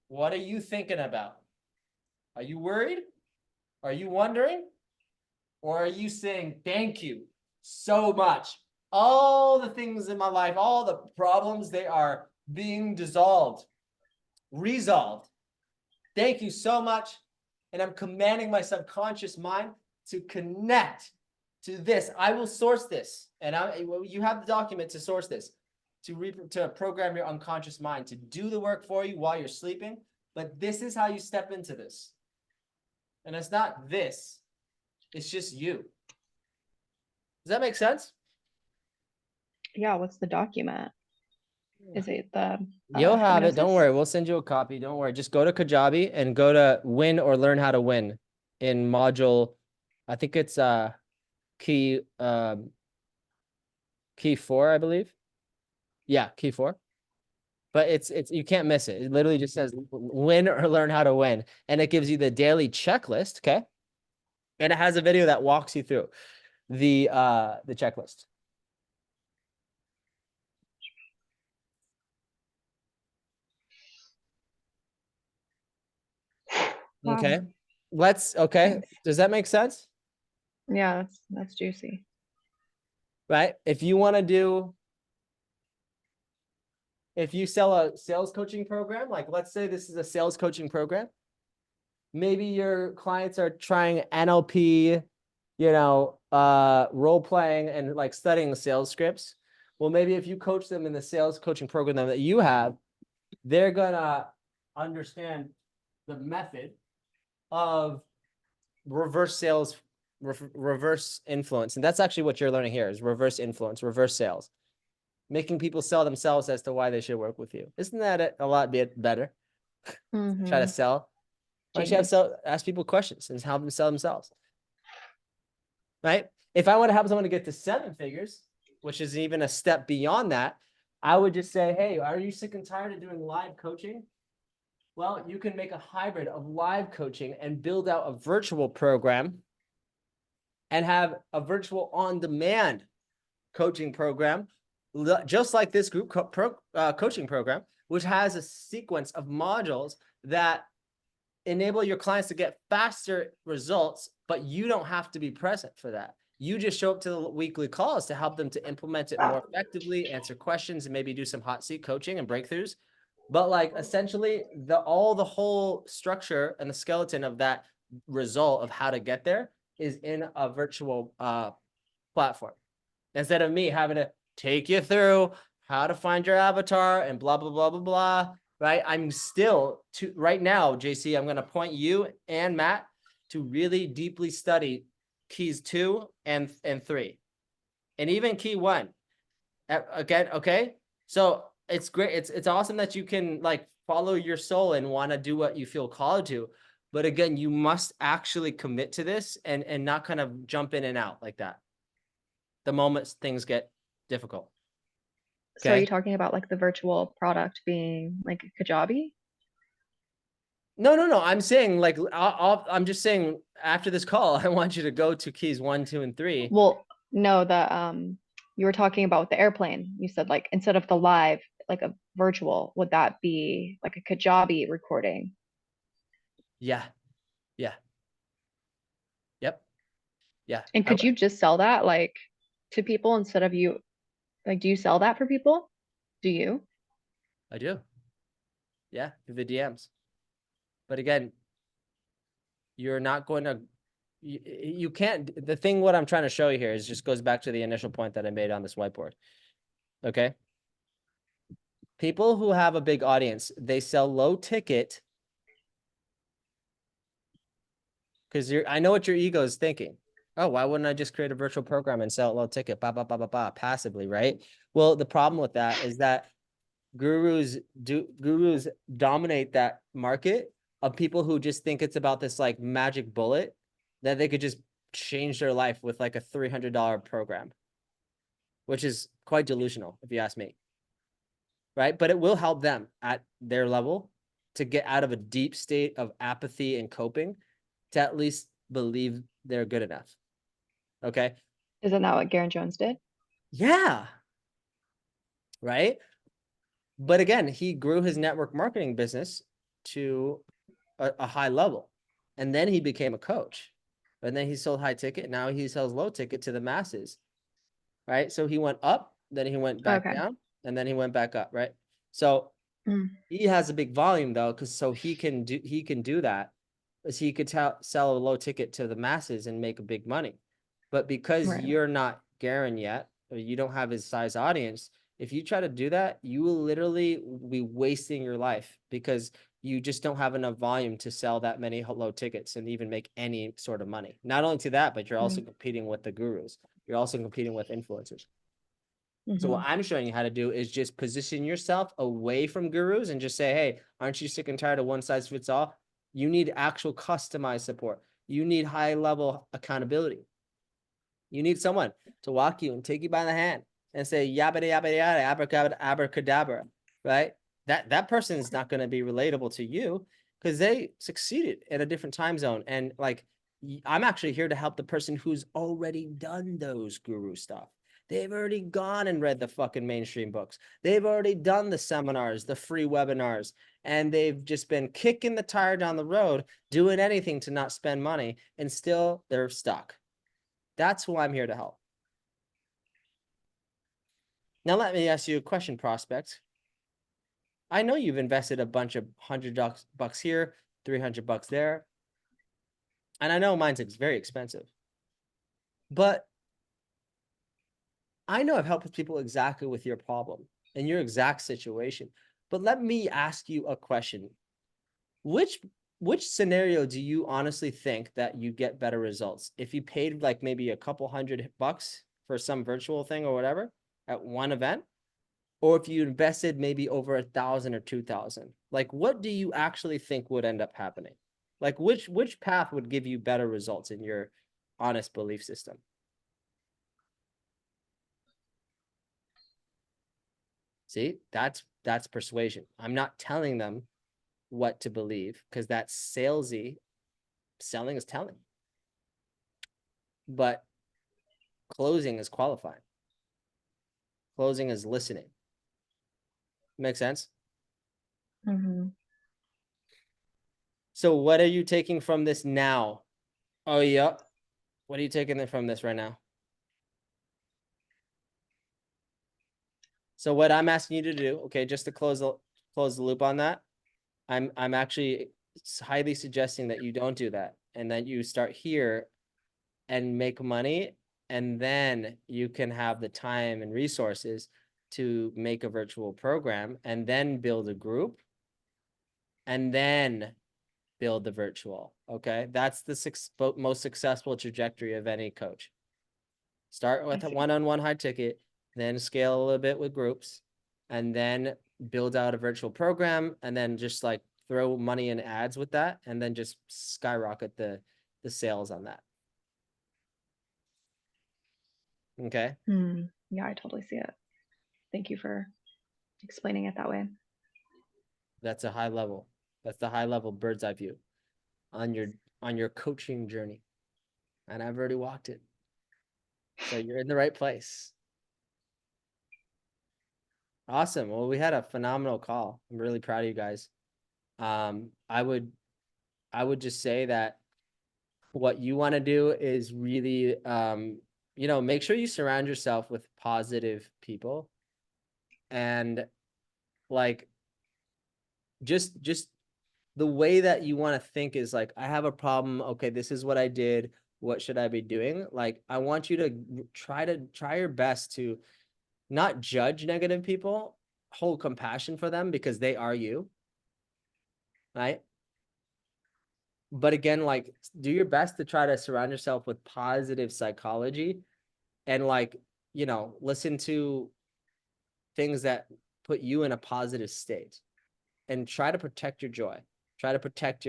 what are you thinking about? Are you worried? Are you wondering? Or are you saying, thank you so much? All the things in my life, all the problems, they are being dissolved, resolved. Thank you so much. And I'm commanding my subconscious mind to connect to this. I will source this. And you have the document to source this, to program your unconscious mind to do the work for you while you're sleeping. But this is how you step into this. And it's not this. It's just you. Does that make sense? Yeah, what's the document? Is it the You'll have it. Don't hypnosis? worry. We'll send you a copy. Don't worry. Just go to Kajabi and go to win or learn how to win in module. I think it's key 4, I believe. Yeah, key 4. But it's you can't miss it. It literally just says win or learn how to win. And it gives you the daily checklist, okay? And it has a video that walks you through the checklist. Wow. Okay. Okay. Thanks. Does that make sense? Yeah, that's juicy. Right? If you want to do, if you sell a sales coaching program, like let's say this is a sales coaching program, maybe your clients are trying NLP, role playing and like studying sales scripts. Well, maybe if you coach them in the sales coaching program that you have, they're gonna understand the method of reverse sales, reverse influence. And that's actually what you're learning here is reverse influence, reverse sales, making people sell themselves as to why they should work with you. Isn't that a lot better? Try to sell. Why don't you ask people questions and help them sell themselves? Right? If I want to help someone to get to 7 figures, which is even a step beyond that, I would just say, hey, are you sick and tired of doing live coaching? Well, you can make a hybrid of live coaching and build out a virtual program and have a virtual on-demand coaching program, just like this group coaching program, which has a sequence of modules that enable your clients to get faster results, but you don't have to be present for that. You just show up to the weekly calls to help them to implement it more effectively, answer questions, and maybe do some hot seat coaching and breakthroughs. But like essentially the whole structure and the skeleton of that result of how to get there is in a virtual platform. Instead of me having to take you through how to find your avatar and blah, blah, blah, blah, blah, right? I'm still right now, JC, I'm going to point you and Matt to really deeply study keys 2 and 3, and even key 1. Again, okay? So it's great. It's awesome that you can like follow your soul and want to do what you feel called to. But again, you must actually commit to this and not kind of jump in and out like that the moment things get difficult. So are you talking about like the virtual product being like Kajabi? No. I'm saying like, I'm just saying after this call, I want you to go to keys 1, 2, and 3. Well, no, you were talking about the airplane. You said like instead of the live, like a virtual, would that be like a Kajabi recording? Yeah. Yep. Yeah. And could you just sell that like to people instead of you? Like, do you sell that for people? Do you? I do. Yeah, through the DMs. But again, you're not going to, you can't, the thing, what I'm trying to show you here is just goes back to the initial point that I made on this whiteboard. Okay. People who have a big audience, they sell low ticket because I know what your ego is thinking. Oh, why wouldn't I just create a virtual program and sell it low ticket, passively, right? Well, the problem with that is that gurus dominate that market of people who just think it's about this like magic bullet that they could just change their life with like a $300 program, which is quite delusional if you ask me. Right? But it will help them at their level to get out of a deep state of apathy and coping to at least believe they're good enough. Okay. Isn't that what Garen Jones did? Yeah. Right. But again, he grew his network marketing business to a high level. And then he became a coach. And then he sold high ticket. Now he sells low ticket to the masses. Right. So he went up, then he went back Okay. down, and then he went back up. Right. So he has a big volume though, because so he can do that, is he could sell a low ticket to the masses and make a big money. But because Right. you're not Garen yet, or you don't have his size audience, if you try to do that, you will literally be wasting your life because you just don't have enough volume to sell that many low tickets and even make any sort of money. Not only to that, but you're also competing with the gurus. You're also competing with influencers. So what I'm showing you how to do is just position yourself away from gurus and just say, hey, aren't you sick and tired of one size fits all? You need actual customized support. You need high level accountability. You need someone to walk you and take you by the hand and say, yabba yabba yabba, abracadabra, abracadabra, right? That person is not going to be relatable to you because they succeeded in a different time zone. And like, I'm actually here to help the person who's already done those guru stuff. They've already gone and read the fucking mainstream books. They've already done the seminars, the free webinars, and they've just been kicking the tire down the road, doing anything to not spend money, and still they're stuck. That's who I'm here to help. Now, let me ask you a question, prospect. I know you've invested a bunch of $100 here, $300 there. And I know mine's very expensive. But I know I've helped people exactly with your problem and your exact situation. But let me ask you a question. Which scenario do you honestly think that you get better results? If you paid like maybe a couple $100 for some virtual thing or whatever at one event, or if you invested maybe over 1,000 or 2,000, like what do you actually think would end up happening? Like which path would give you better results in your honest belief system? See, that's persuasion. I'm not telling them what to believe because that's salesy. Selling is telling. But closing is qualifying. Closing is listening. Make sense? So what are you taking from this now? Oh, yeah. What are you taking from this right now? So what I'm asking you to do, okay, just to close the loop on that, I'm actually highly suggesting that you don't do that and that you start here and make money, and then you can have the time and resources to make a virtual program and then build a group and then build the virtual. Okay, that's the most successful trajectory of any coach. Start with a one-on-one high ticket, then scale a little bit with groups, and then build out a virtual program, and then just like throw money in ads with that, and then just skyrocket the sales on that. Okay. Yeah, I totally see it. Thank you for explaining it that way. That's a high level. That's the high level bird's eye view on your coaching journey. And I've already walked it. So you're in the right place. Awesome. Well, we had a phenomenal call. I'm really proud of you guys. I would just say that what you want to do is really, make sure you surround yourself with positive people, and like, just the way that you want to think is like, I have a problem. Okay, this is what I did. What should I be doing? Like, I want you to try your best to not judge negative people, hold compassion for them because they are you, right? But again, like, do your best to try to surround yourself with positive psychology and like, listen to things that put you in a positive state and try to protect your joy. Try to protect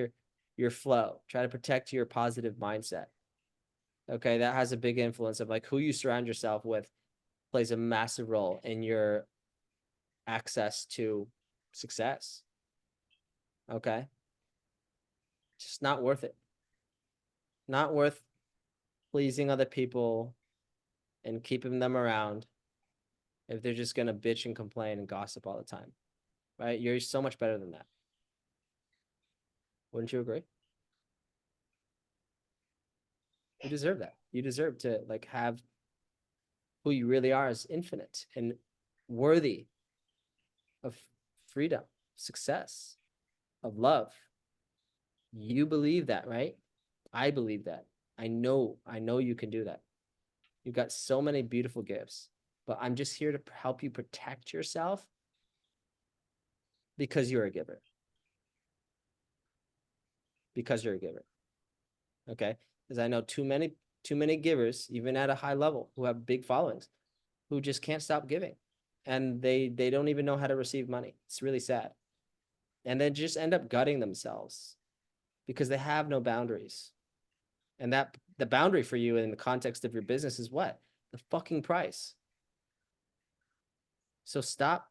your flow. Try to protect your positive mindset. Okay, that has a big influence of like who you surround yourself with plays a massive role in your access to success. Okay. Just not worth it. Not worth pleasing other people and keeping them around if they're just gonna bitch and complain and gossip all the time. Right? You're so much better than that. Wouldn't you agree? You deserve that. You deserve to like have who you really are is infinite and worthy of freedom, success, of love. You believe that, right? I believe that. I know you can do that. You've got so many beautiful gifts, but I'm just here to help you protect yourself because you're a giver. Because you're a giver. Okay? Because I know too many givers, even at a high level, who have big followings, who just can't stop giving. And they don't even know how to receive money. It's really sad. And then just end up gutting themselves because they have no boundaries. And that the boundary for you in the context of your business is what? The fucking price. So stop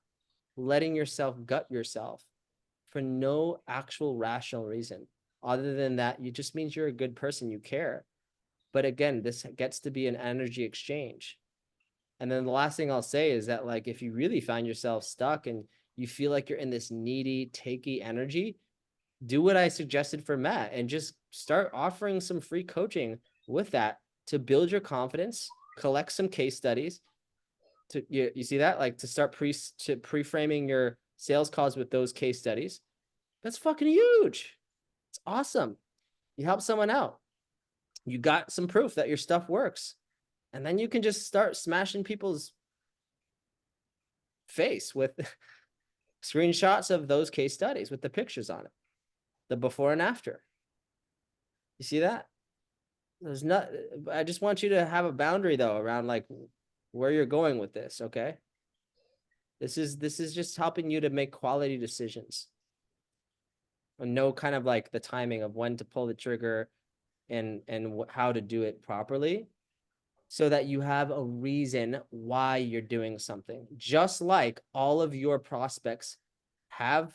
letting yourself gut yourself for no actual rational reason. Other than that, it just means you're a good person, you care. But again, this gets to be an energy exchange. And then the last thing I'll say is that like if you really find yourself stuck and you feel like you're in this needy, takey energy, do what I suggested for Matt and just start offering some free coaching with that to build your confidence, collect some case studies. To you see that? Like to start pre-framing your sales calls with those case studies. That's fucking huge. It's awesome. You help someone out. You got some proof that your stuff works. And then you can just start smashing people's face with screenshots of those case studies with the pictures on it, the before and after. You see that? There's not, I just want you to have a boundary though around like where you're going with this. Okay. This is just helping you to make quality decisions and know kind of like the timing of when to pull the trigger and how to do it properly so that you have a reason why you're doing something. Just like all of your prospects have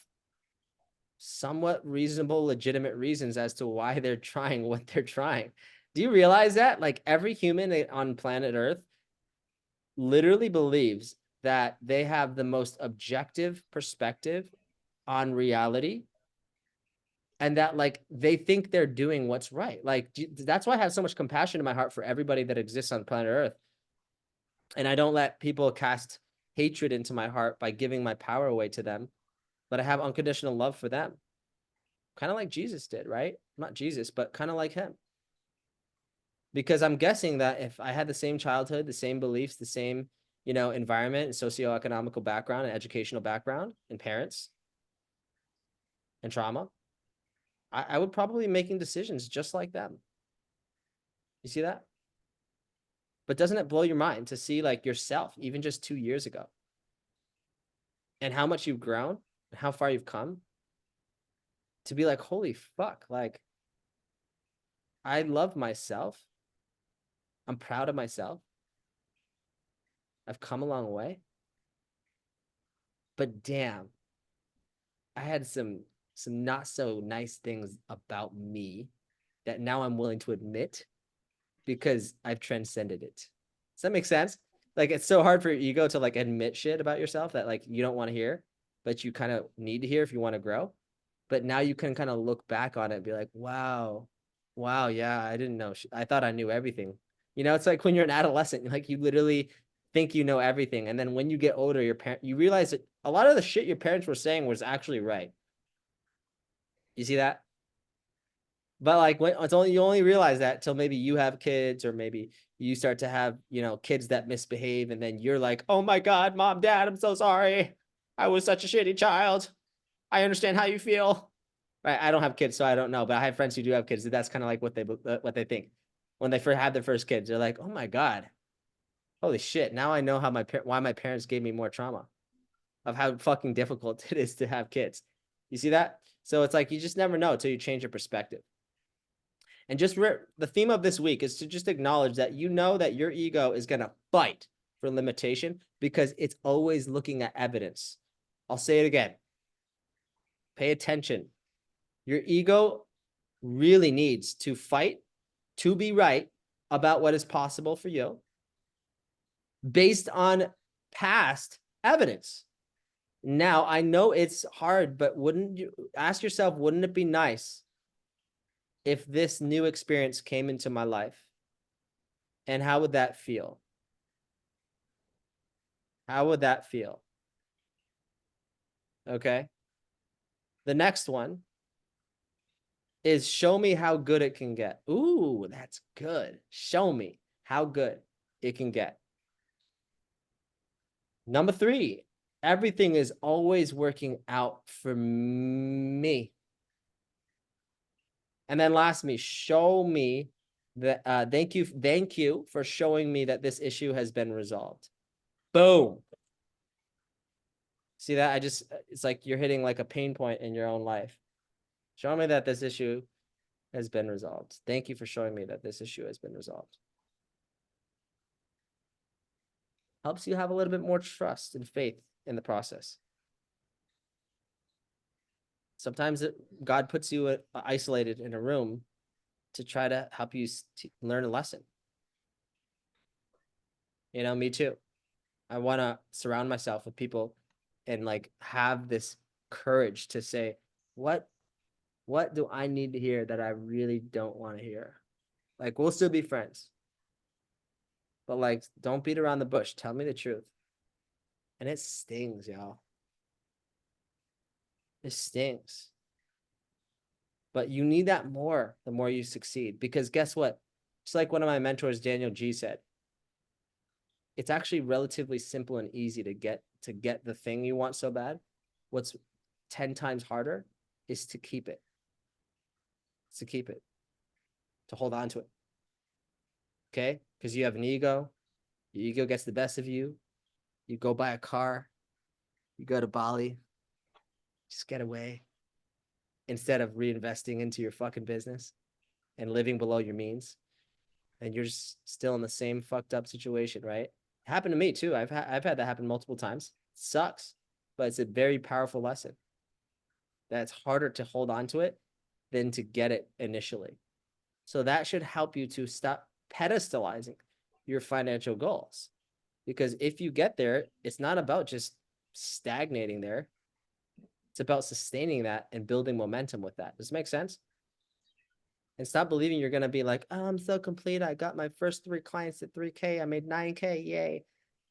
somewhat reasonable, legitimate reasons as to why they're trying what they're trying. Do you realize that? Like every human on planet Earth literally believes that they have the most objective perspective on reality and that like they think they're doing what's right. Like that's why I have so much compassion in my heart for everybody that exists on planet Earth. And I don't let people cast hatred into my heart by giving my power away to them, but I have unconditional love for them. Kind of like Jesus did, right? Not Jesus, but kind of like him. Because I'm guessing that if I had the same childhood, the same beliefs, the same, environment and socioeconomical background and educational background and parents and trauma, I would probably be making decisions just like them. You see that? But doesn't it blow your mind to see like yourself, even just 2 years ago, and how much you've grown and how far you've come to be like, holy fuck, like I love myself. I'm proud of myself. I've come a long way. But damn, I had some not so nice things about me that now I'm willing to admit because I've transcended it. Does that make sense? Like it's so hard for your ego to like admit shit about yourself that like you don't want to hear, but you kind of need to hear if you want to grow. But now you can kind of look back on it and be like, wow, yeah, I didn't know. I thought I knew everything. It's like when you're an adolescent, like you literally think you know everything. And then when you get older, you realize that a lot of the shit your parents were saying was actually right. You see that? But like you only realize that till maybe you have kids or maybe you start to have, kids that misbehave. And then you're like, oh my God, mom, dad, I'm so sorry. I was such a shitty child. I understand how you feel. Right? I don't have kids, so I don't know. But I have friends who do have kids. That's kind of like what they think when they have their first kids. They're like, "Oh my God, holy shit! Now I know why my parents gave me more trauma of how fucking difficult it is to have kids." You see that? So it's like, you just never know until you change your perspective. And just the theme of this week is to just acknowledge that you know that your ego is going to fight for limitation because it's always looking at evidence. I'll say it again. Pay attention. Your ego really needs to fight to be right about what is possible for you based on past evidence. Now, I know it's hard, but wouldn't you ask yourself, wouldn't it be nice if this new experience came into my life? And how would that feel? How would that feel? Okay. The next one is show me how good it can get. Ooh, that's good. Show me how good it can get. Number 3, everything is always working out for me. And then lastly, show me that, thank you for showing me that this issue has been resolved. Boom. See that? It's like you're hitting like a pain point in your own life. Show me that this issue has been resolved. Thank you for showing me that this issue has been resolved. Helps you have a little bit more trust and faith in the process. Sometimes God puts you isolated in a room to try to help you learn a lesson. You know, me too. I want to surround myself with people and like have this courage to say, what do I need to hear that I really don't want to hear? Like, we'll still be friends, but like, don't beat around the bush. Tell me the truth. And it stings, y'all. It stings. But you need that more the more you succeed, because guess what? It's like one of my mentors, Daniel G, said, it's actually relatively simple and easy to get the thing you want so bad. What's 10 times harder is to keep it. It's to keep it, to hold on to it. Okay? Because you have an ego. Your ego gets the best of you. You go buy a car. You go to Bali. Just get away. Instead of reinvesting into your fucking business and living below your means. And you're just still in the same fucked up situation, right? It happened to me too. I've had that happen multiple times. It sucks, but it's a very powerful lesson. That's harder to hold on to it than to get it initially. So that should help you to stop pedestalizing your financial goals. Because if you get there, it's not about just stagnating there. It's about sustaining that and building momentum with that. Does it make sense? And stop believing you're going to be like, oh, I'm so complete. I got my first 3 clients at 3K. I made 9K. Yay.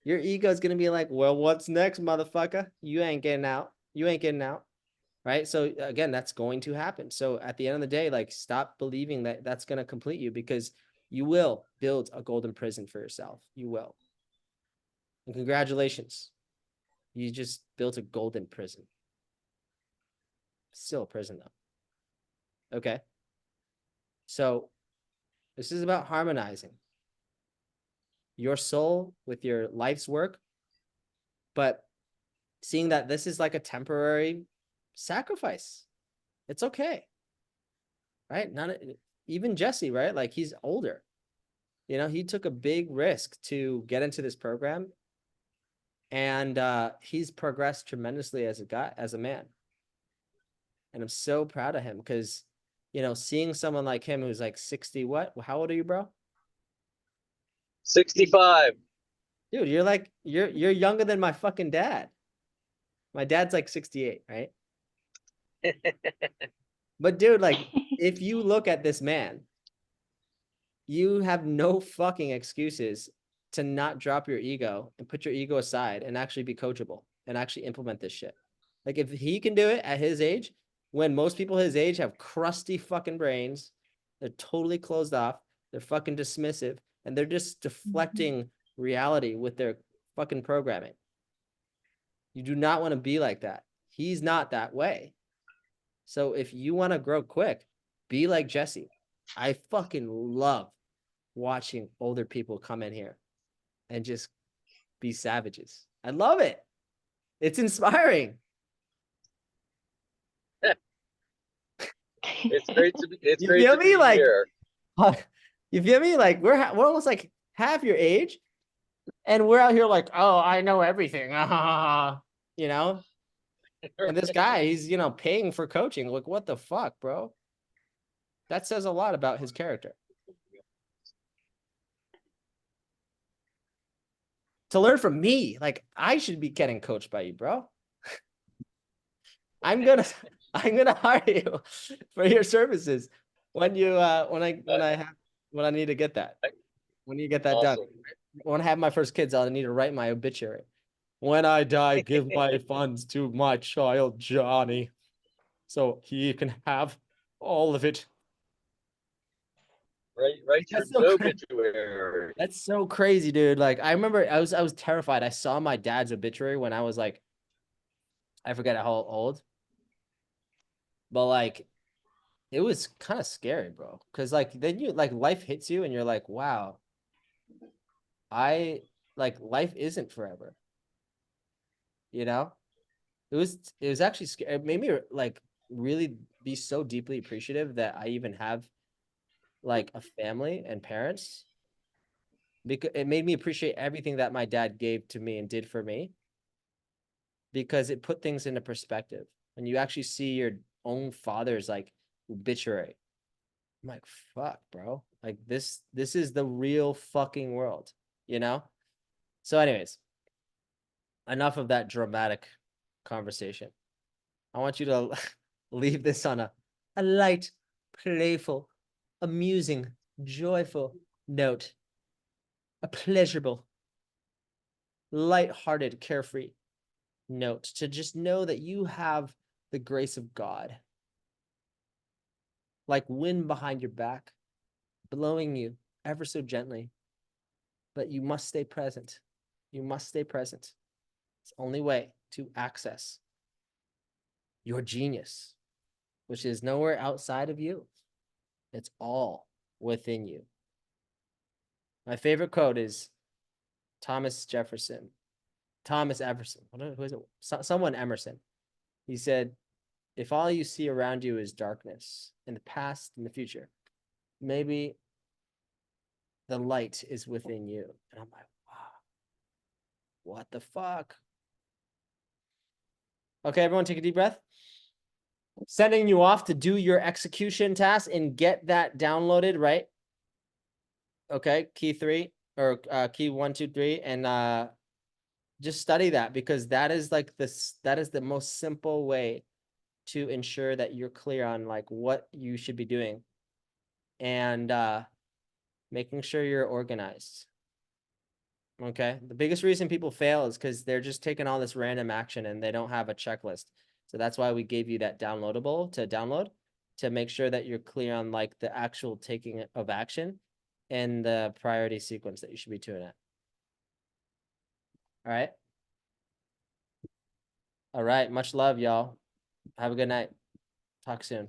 Your ego is going to be like, well, what's next, motherfucker? You ain't getting out. You ain't getting out. Right? So again, that's going to happen. So at the end of the day, like, stop believing that that's going to complete you, because you will build a golden prison for yourself. You will. And congratulations. You just built a golden prison. Still a prison though. Okay. So this is about harmonizing your soul with your life's work, but seeing that this is like a temporary sacrifice. It's okay. Right? Even Jesse, right? Like, he's older. You know, he took a big risk to get into this program, and he's progressed tremendously as a man. And I'm so proud of him, because, you know, seeing someone like him who's like 60, what? How old are you, bro? 65. Dude, you're younger than my fucking dad. My dad's like 68, right? But dude, like, if you look at this man, you have no fucking excuses to not drop your ego and put your ego aside and actually be coachable and actually implement this shit. Like, if he can do it at his age, when most people his age have crusty fucking brains, they're totally closed off, they're fucking dismissive, and they're just deflecting reality with their fucking programming. You do not want to be like that. He's not that way. So if you want to grow quick, be like Jesse. I fucking love watching older people come in here and just be savages. I love it. It's inspiring. It's great to be. It's You great feel to me? be Like, here. you feel me? Like we're almost like half your age, and we're out here like, oh, I know everything. You know? And this guy, he's, paying for coaching. Like, what the fuck, bro? That says a lot about his character. To learn from me, like, I should be getting coached by you, bro. I'm gonna hire you for your services when you when I need to get that. When you get that done. Awesome. When I have my first kids, I'll need to write my obituary. When I die, give my funds to my child Johnny, so he can have all of it. Write your That's so crazy. obituary. That's so crazy, dude. Like, I remember I was terrified. I saw my dad's obituary when I was like, I forget how old, but like, it was kind of scary, bro. Cause like then life hits you and you're like, wow, life isn't forever. You know? It was actually scary. It made me like really be so deeply appreciative that I even have like a family and parents, because it made me appreciate everything that my dad gave to me and did for me, because it put things into perspective. When you actually see your own father's like obituary, I'm like, fuck, bro. Like this is the real fucking world, you know? So anyways, enough of that dramatic conversation. I want you to leave this on a light, playful, amusing, joyful note. A pleasurable, light-hearted, carefree note, to just know that you have the grace of God like wind behind your back, blowing you ever so gently. But you must stay present. You must stay present. It's the only way to access your genius, which is nowhere outside of you. It's all within you. My favorite quote is Thomas Everson. Who is it? Someone Emerson. He said, if all you see around you is darkness in the past and the future, maybe the light is within you. And I'm like, wow, what the fuck? Okay, everyone take a deep breath. Sending you off to do your execution task and get that downloaded, right? Okay, key 3 or key 1, 2, 3, and just study that, because that is like that is the most simple way to ensure that you're clear on like what you should be doing, and making sure you're organized. Okay, the biggest reason people fail is because they're just taking all this random action and they don't have a checklist. So that's why we gave you that downloadable to download, to make sure that you're clear on like the actual taking of action and the priority sequence that you should be doing it. All right. All right. Much love, y'all. Have a good night. Talk soon.